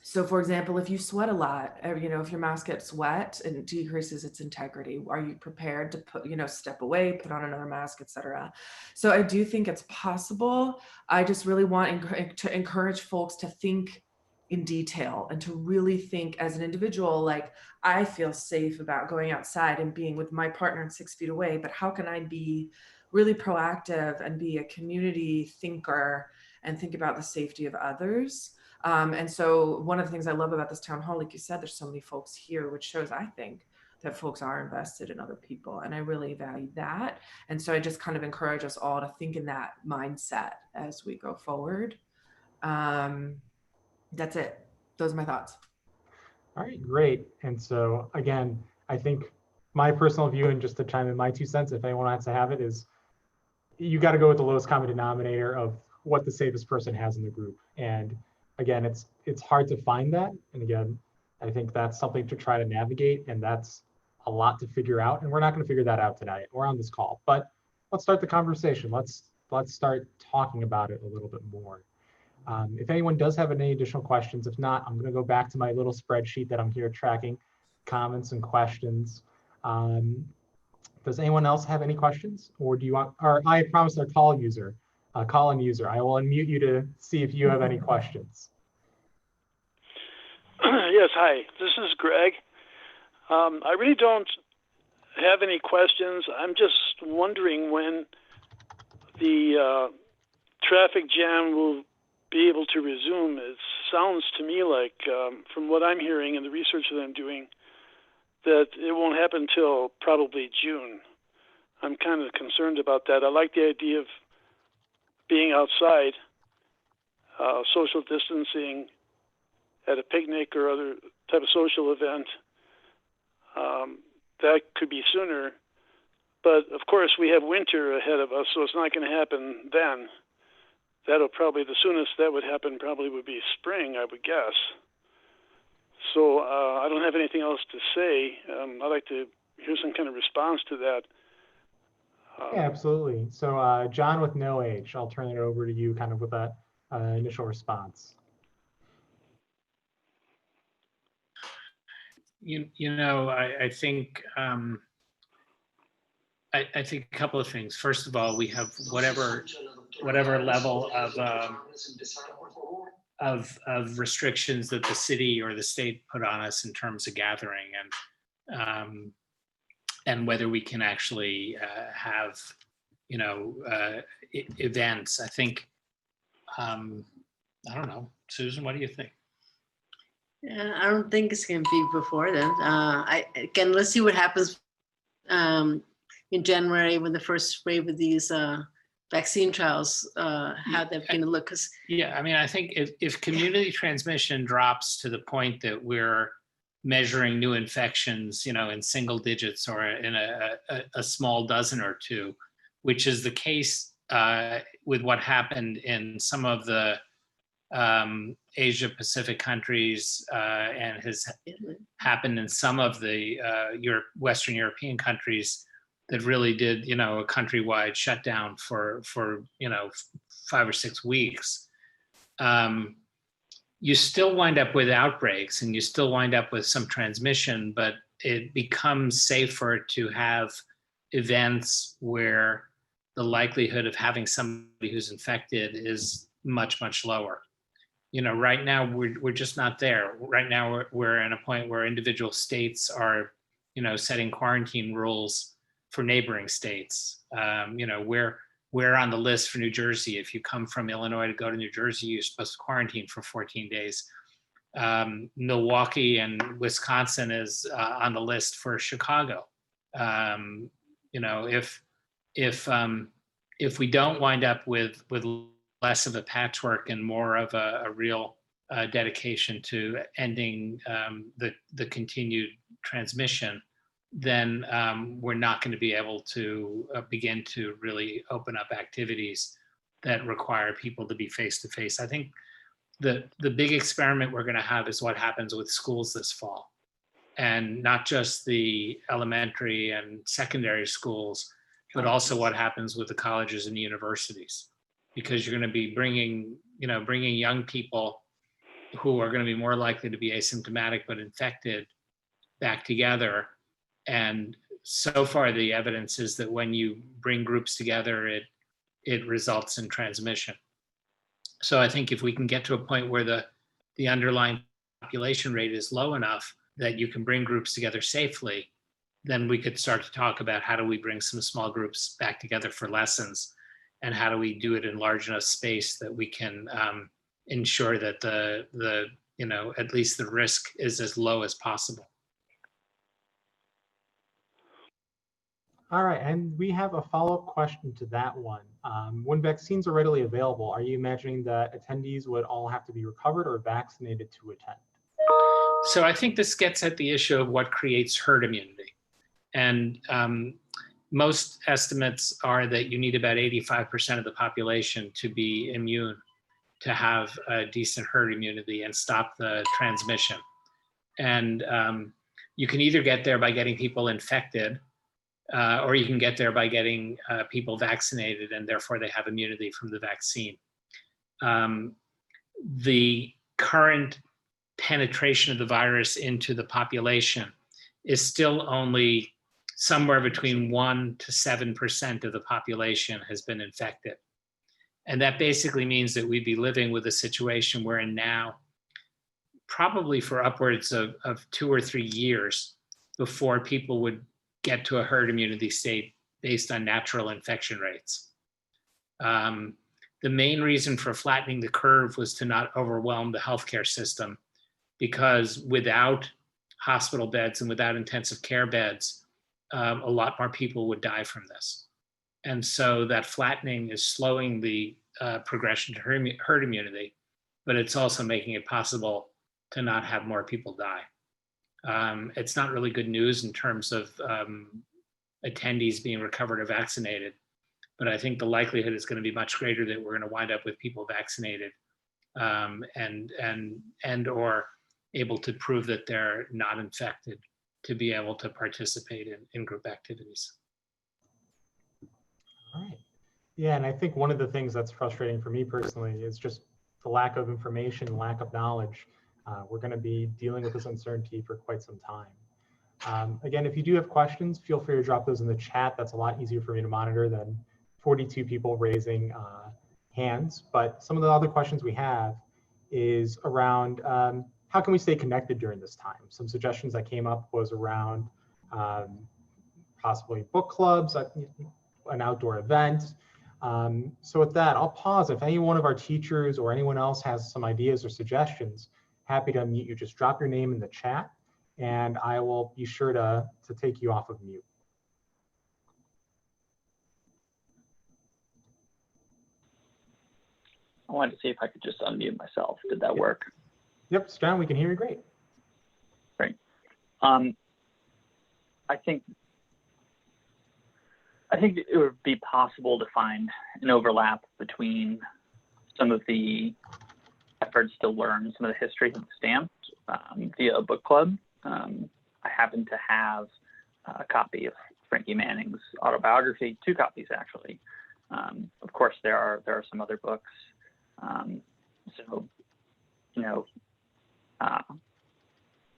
S11: So for example, if you sweat a lot, if your mask gets wet and decreases its integrity, are you prepared to step away, put on another mask, etc.? So I do think it's possible. I just really want to encourage folks to think in detail and to really think as an individual, like, I feel safe about going outside and being with my partner 6 feet away, but how can I be really proactive and be a community thinker and think about the safety of others? And so one of the things I love about this town hall, like you said, there's so many folks here, which shows, I think, that folks are invested in other people. And I really value that. And so I just kind of encourage us all to think in that mindset as we go forward. That's it. Those are my thoughts.
S1: All right, great. And so again, I think my personal view, and just to chime in my 2 cents, if anyone wants to have it, is you got to go with the lowest common denominator of what the safest person has in the group. And again, it's hard to find that. And again, I think that's something to try to navigate, and that's a lot to figure out. And we're not going to figure that out tonight. We're on this call, but let's start the conversation. Let's start talking about it a little bit more. If anyone does have any additional questions, if not, I'm going to go back to my little spreadsheet that I'm here tracking comments and questions. Does anyone else have any questions, or do you want? Or I promised our call-in user. I will unmute you to see if you have any questions.
S4: Yes, hi. This is Greg. I really don't have any questions. I'm just wondering when the traffic jam will be able to resume. It sounds to me like, from what I'm hearing and the research that I'm doing, that it won't happen until probably June. I'm kind of concerned about that. I like the idea of being outside, social distancing at a picnic or other type of social event. That could be sooner. But of course, we have winter ahead of us, so it's not going to happen then. That'll probably, the soonest that would happen probably would be spring, I would guess. So I don't have anything else to say. I'd like to hear some kind of response to that.
S1: Yeah, absolutely. So John with No Age, I'll turn it over to you kind of with that initial response.
S5: I think I think a couple of things. First of all, we have whatever level of restrictions that the city or the state put on us in terms of gathering, and whether we can actually have events. I think I don't know, Susan, what do you think?
S12: I don't think it's going to be before then. Again, let's see what happens in January when the first wave of these vaccine trials, how they're going to look.
S5: Yeah, I mean, I think if community transmission drops to the point that we're measuring new infections, in single digits or in a small dozen or two, which is the case with what happened in some of the Asia Pacific countries and has happened in some of the Western European countries that really did, a countrywide shutdown for 5 or 6 weeks. You still wind up with outbreaks and you still wind up with some transmission, but it becomes safer to have events where the likelihood of having somebody who's infected is much, much lower. Right now we're just not there. Right now we're in a point where individual states are, setting quarantine rules for neighboring states. We're on the list for New Jersey. If you come from Illinois to go to New Jersey, you're supposed to quarantine for 14 days. Milwaukee and Wisconsin is on the list for Chicago. You know, if we don't wind up with less of a patchwork and more of a real dedication to ending the continued transmission, then we're not going to be able to begin to really open up activities that require people to be face to face. I think the big experiment we're going to have is what happens with schools this fall, and not just the elementary and secondary schools, but also what happens with the colleges and universities, because you're going to be bringing young people who are going to be more likely to be asymptomatic but infected back together. And so far, the evidence is that when you bring groups together, it results in transmission. So I think if we can get to a point where the underlying population rate is low enough that you can bring groups together safely, then we could start to talk about how do we bring some small groups back together for lessons, and how do we do it in large enough space that we can ensure that the at least the risk is as low as possible.
S1: All right, and we have a follow-up question to that one. When vaccines are readily available, are you imagining that attendees would all have to be recovered or vaccinated to attend?
S5: So I think this gets at the issue of what creates herd immunity. And most estimates are that you need about 85% of the population to be immune to have a decent herd immunity and stop the transmission. And you can either get there by getting people infected, or you can get there by getting people vaccinated, and therefore they have immunity from the vaccine. The current penetration of the virus into the population is still only somewhere between 1% to 7% of the population has been infected. And that basically means that we'd be living with a situation wherein now, probably for upwards of 2 or 3 years before people would get to a herd immunity state based on natural infection rates. The main reason for flattening the curve was to not overwhelm the healthcare system, because without hospital beds and without intensive care beds, a lot more people would die from this. And so that flattening is slowing the progression to herd immunity, but it's also making it possible to not have more people die. It's not really good news in terms of attendees being recovered or vaccinated, but I think the likelihood is going to be much greater that we're going to wind up with people vaccinated and or able to prove that they're not infected to be able to participate in group activities.
S1: All right. Yeah, and I think one of the things that's frustrating for me personally is just the lack of information, lack of knowledge. We're going to be dealing with this uncertainty for quite some time. Again, if you do have questions, feel free to drop those in the chat. That's a lot easier for me to monitor than 42 people raising hands. But some of the other questions we have is around how can we stay connected during this time? Some suggestions that came up was around possibly book clubs, an outdoor event. So with that, I'll pause. If any one of our teachers or anyone else has some ideas or suggestions, happy to unmute you. Just drop your name in the chat and I will be sure to take you off of mute.
S9: I wanted to see if I could just unmute myself. Did that work?
S1: Yep, John, we can hear you great.
S9: Great. I think it would be possible to find an overlap between some of the efforts to learn some of the history of the stamp via a book club. I happen to have a copy of Frankie Manning's autobiography, 2 copies actually. Of course, there are some other books.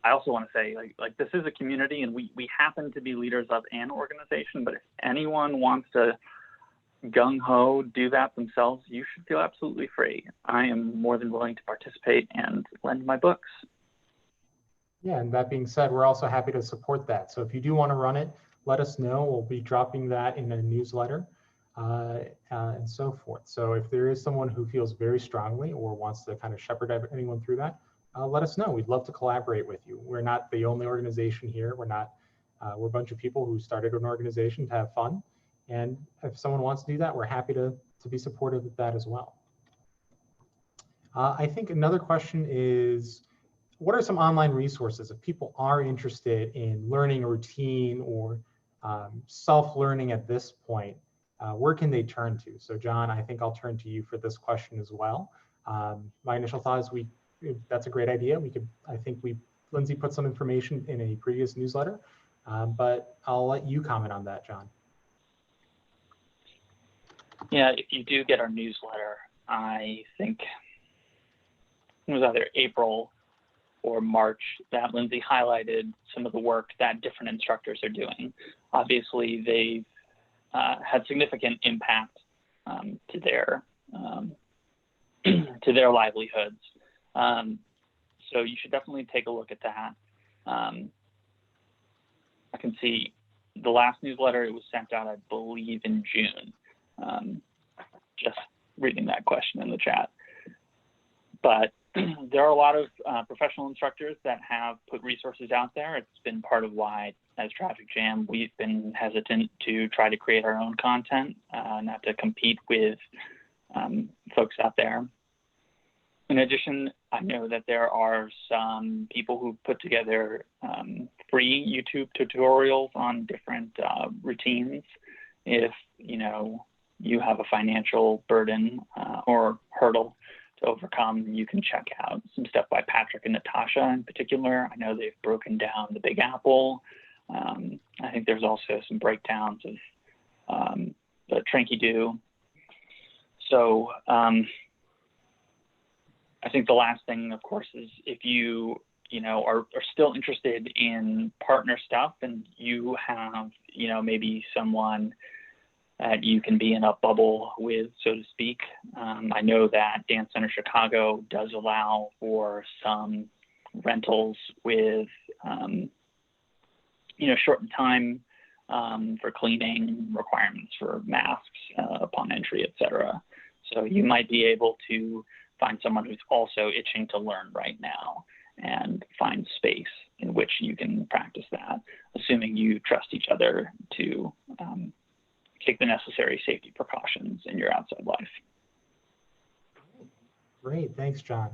S9: I also want to say, like this is a community, and we happen to be leaders of an organization. But if anyone wants to gung ho do that themselves, you should feel absolutely free. I am more than willing to participate and lend my books.
S1: Yeah, and that being said, we're also happy to support that. So if you do want to run it, let us know. We'll be dropping that in a newsletter and so forth. So if there is someone who feels very strongly or wants to kind of shepherd anyone through that, let us know. We'd love to collaborate with you. We're not the only organization here. We're a bunch of people who started an organization to have fun. And if someone wants to do that, we're happy to be supportive of that as well. I think another question is, what are some online resources if people are interested in learning a routine or self-learning at this point? Where can they turn to? So John, I think I'll turn to you for this question as well. My initial thought is that's a great idea. Lindsay put some information in a previous newsletter, but I'll let you comment on that, John.
S9: Yeah, if you do get our newsletter, I think it was either April or March that Lindsay highlighted some of the work that different instructors are doing. Obviously, they've had significant impact to their livelihoods. So you should definitely take a look at that. I can see the last newsletter, it was sent out, I believe, in June. Just reading that question in the chat. But there are a lot of professional instructors that have put resources out there. It's been part of why, as Traffic Jam, we've been hesitant to try to create our own content, not to compete with folks out there. In addition, I know that there are some people who put together free YouTube tutorials on different routines. If you have a financial burden or hurdle to overcome, you can check out some stuff by Patrick and Natasha in particular. I know they've broken down the Big Apple. I think there's also some breakdowns of the Tranky-Do. So I think the last thing, of course, is if you are still interested in partner stuff and you have, maybe someone that you can be in a bubble with, so to speak. I know that Dance Center Chicago does allow for some rentals with, shortened time for cleaning, requirements for masks upon entry, et cetera. So you might be able to find someone who's also itching to learn right now and find space in which you can practice that, assuming you trust each other to take the necessary safety precautions in your outside life.
S1: Great, thanks, John.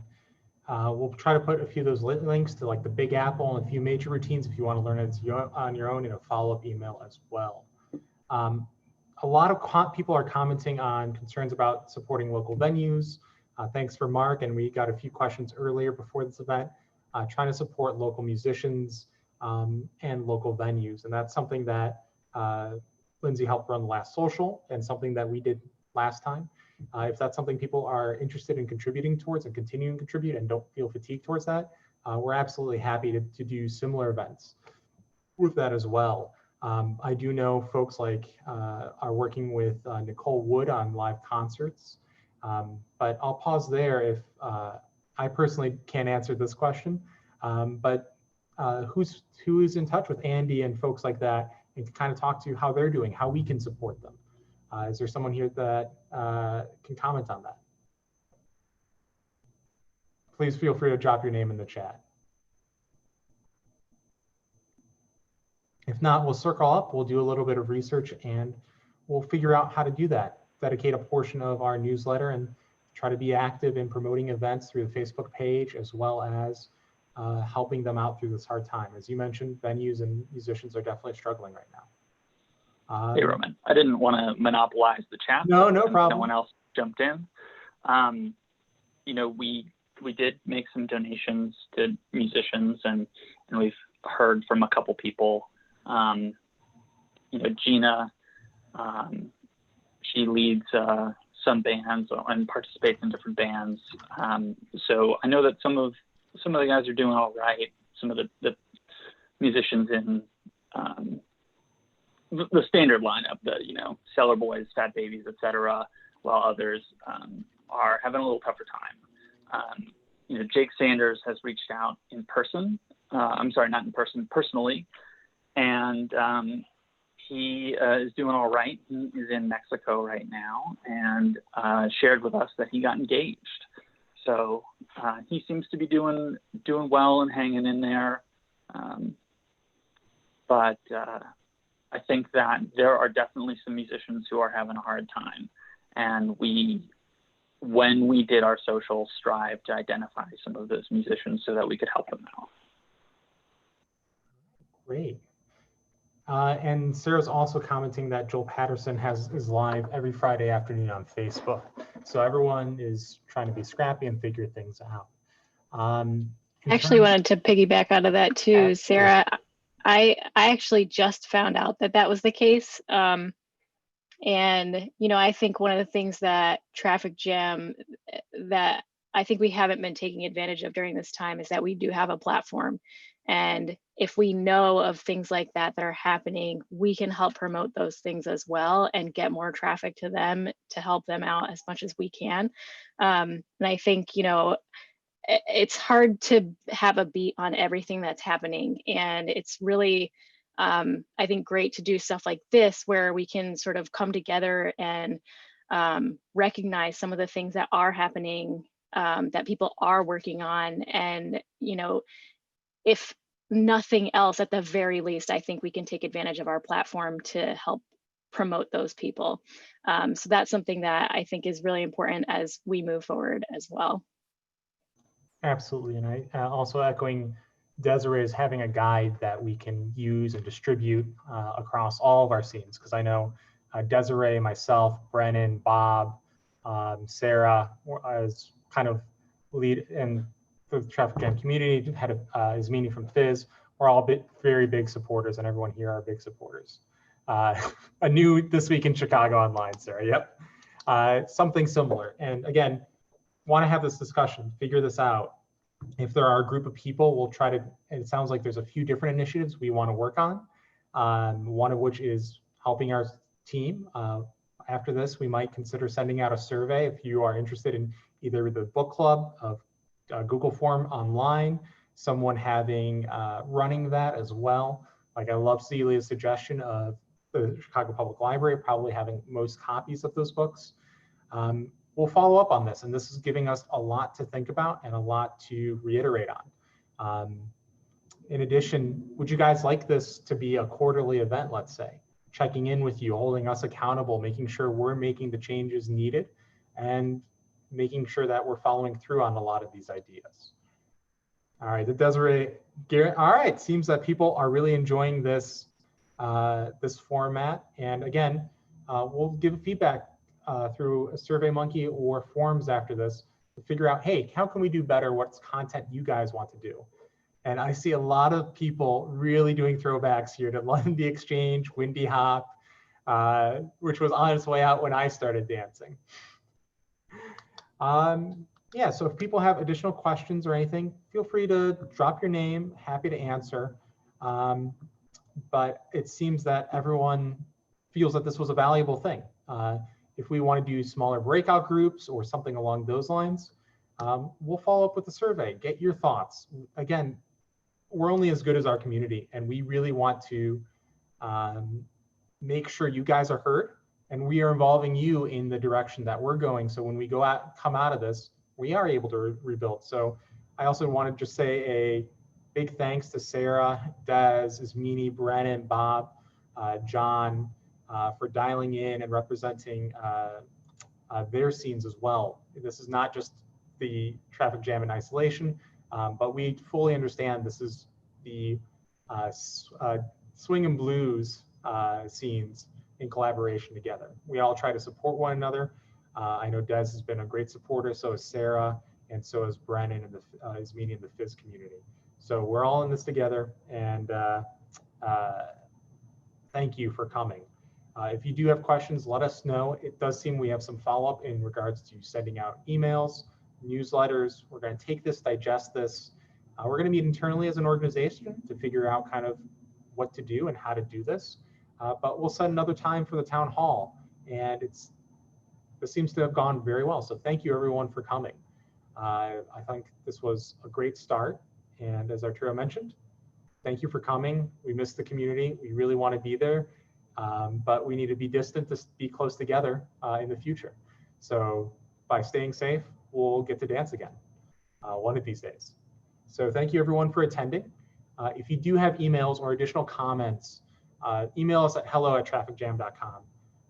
S1: We'll try to put a few of those links to like the Big Apple and a few major routines if you want to learn it on your own in a follow-up email as well. A lot of people are commenting on concerns about supporting local venues. Thanks for Mark, and we got a few questions earlier before this event, trying to support local musicians and local venues. And that's something that Lindsay helped run the last social and something that we did last time. If that's something people are interested in contributing towards and continuing to contribute and don't feel fatigued towards that, we're absolutely happy to do similar events with that as well. I do know folks are working with Nicole Wood on live concerts, but I'll pause there if I personally can't answer this question, but who is in touch with Andy and folks like that and can kind of talk to how they're doing, how we can support them. Is there someone here that can comment on that? Please feel free to drop your name in the chat. If not, we'll circle up, we'll do a little bit of research and we'll figure out how to do that. Dedicate a portion of our newsletter and try to be active in promoting events through the Facebook page, as well as helping them out through this hard time. As you mentioned, venues and musicians are definitely struggling right now.
S9: Hey, Roman, I didn't want to monopolize the chat.
S1: No problem.
S9: Someone else jumped in. We did make some donations to musicians, and we've heard from a couple people. Gina, she leads some bands and participates in different bands. So I know that some of the guys are doing all right. Some of the musicians in the standard lineup, Cellar Boys, Fat Babies, etc., while others are having a little tougher time. Jake Sanders has reached out in person. I'm sorry, not in person, personally. And he is doing all right. He is in Mexico right now and shared with us that he got engaged. So he seems to be doing well and hanging in there. But I think that there are definitely some musicians who are having a hard time. And when we did our social, strive to identify some of those musicians so that we could help them out.
S1: Great. And Sarah's also commenting that Joel Patterson is live every Friday afternoon on Facebook. So everyone is trying to be scrappy and figure things out.
S13: I actually wanted to piggyback out of that too,
S1: Absolutely.
S13: Sarah. I actually just found out that was the case. And, I think one of the things that Traffic Jam that I think we haven't been taking advantage of during this time is that we do have a platform. And if we know of things like that are happening, we can help promote those things as well and get more traffic to them to help them out as much as we can. And I think, it's hard to have a beat on everything that's happening. And it's really, I think, great to do stuff like this where we can sort of come together and recognize some of the things that are happening, that people are working on. And, if nothing else, at the very least, I think we can take advantage of our platform to help promote those people. So that's something that I think is really important as we move forward as well.
S1: Absolutely. And I also echoing Desiree's having a guide that we can use and distribute across all of our scenes. Because I know Desiree, myself, Brennan, Bob, Sarah as kind of lead in the Traffic Jam community, had Ismini from Fizz. We're all very big supporters, and everyone here are big supporters. A new This Week in Chicago online, Sarah. Yep. Something similar. And again, want to have this discussion, figure this out. If there are a group of people, we'll try to, and it sounds like there's a few different initiatives we want to work on. One of which is helping our team. After this, we might consider sending out a survey if you are interested in either the book club of Google form online, someone having running that as well. Like I love Celia's suggestion of the Chicago Public Library probably having most copies of those books. We'll follow up on this, and this is giving us a lot to think about and a lot to reiterate on. In addition, would you guys like this to be a quarterly event, let's say? Checking in with you, holding us accountable, making sure we're making the changes needed, and making sure that we're following through on a lot of these ideas. All right, the Desiree Garrett. All right, seems that people are really enjoying this this format. And again, we'll give feedback through a SurveyMonkey or forums after this to figure out, hey, how can we do better? What's content you guys want to do? And I see a lot of people really doing throwbacks here to London the Exchange, Windy Hop, which was on its way out when I started dancing. Yeah, so if people have additional questions or anything, feel free to drop your name, happy to answer. But it seems that everyone feels that this was a valuable thing. If we want to do smaller breakout groups or something along those lines, we'll follow up with the survey, get your thoughts. Again, we're only as good as our community, and we really want to make sure you guys are heard, and we are involving you in the direction that we're going. So when we come out of this, we are able to rebuild. So I also want to just say a big thanks to Sarah, Des, Ismini, Brennan, Bob, John, for dialing in and representing their scenes as well. This is not just the Traffic Jam in isolation, but we fully understand this is the swing and blues scenes in collaboration together. We all try to support one another. I know Des has been a great supporter, so is Sarah, and so is Brennan and Ismini in the Fizz community. So we're all in this together, and thank you for coming. If you do have questions, let us know. It does seem we have some follow-up in regards to sending out emails, newsletters. We're going to take this, digest this. We're going to meet internally as an organization to figure out kind of what to do and how to do this. But we'll set another time for the town hall. And this seems to have gone very well. So thank you everyone for coming. I think this was a great start. And as Arturo mentioned, thank you for coming. We miss the community. We really want to be there. But we need to be distant to be close together in the future. So by staying safe, we'll get to dance again one of these days. So thank you everyone for attending. If you do have emails or additional comments, email us at hello@trafficjam.com,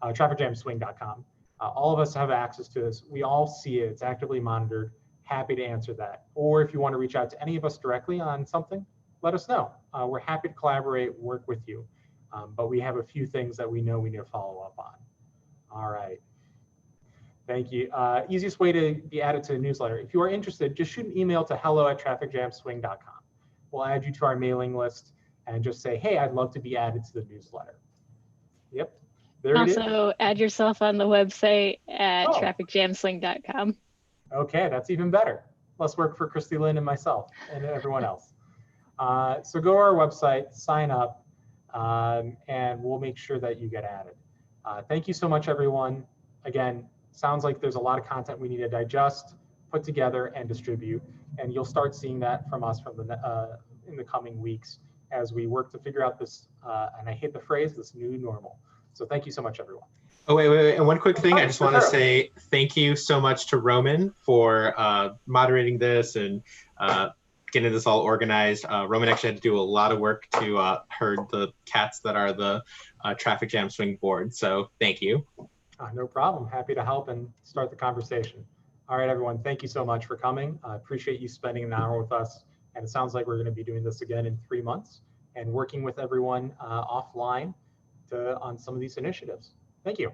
S1: trafficjamswing.com. All of us have access to this. We all see it. It's actively monitored. Happy to answer that. Or if you want to reach out to any of us directly on something, let us know. We're happy to collaborate, work with you. But we have a few things that we know we need to follow up on. All right. Thank you. Easiest way to be added to the newsletter. If you are interested, just shoot an email to hello@trafficjamswing.com. We'll add you to our mailing list and just say, hey, I'd love to be added to the newsletter. Yep. There it is.
S13: Also, add yourself on the website at
S1: Oh.
S13: trafficjamswing.com.
S1: Okay, that's even better. Less work for Christy Lynn and myself and everyone else. So go to our website, sign up, and we'll make sure that you get added. Thank you so much, everyone. Again, sounds like there's a lot of content we need to digest, put together, and distribute. And you'll start seeing that from us in the coming weeks as we work to figure out this, and I hate the phrase, this new normal. So thank you so much, everyone.
S3: Oh, wait. And one quick thing,
S1: Oh,
S3: I just want to
S1: sure.
S3: say thank you so much to Roman for moderating this and getting this all organized. Roman actually had to do a lot of work to herd the cats that are the Traffic Jam Swing board. So thank you.
S1: No problem. Happy to help and start the conversation. All right, everyone. Thank you so much for coming. I appreciate you spending an hour with us. And it sounds like we're going to be doing this again in 3 months and working with everyone offline on some of these initiatives. Thank you.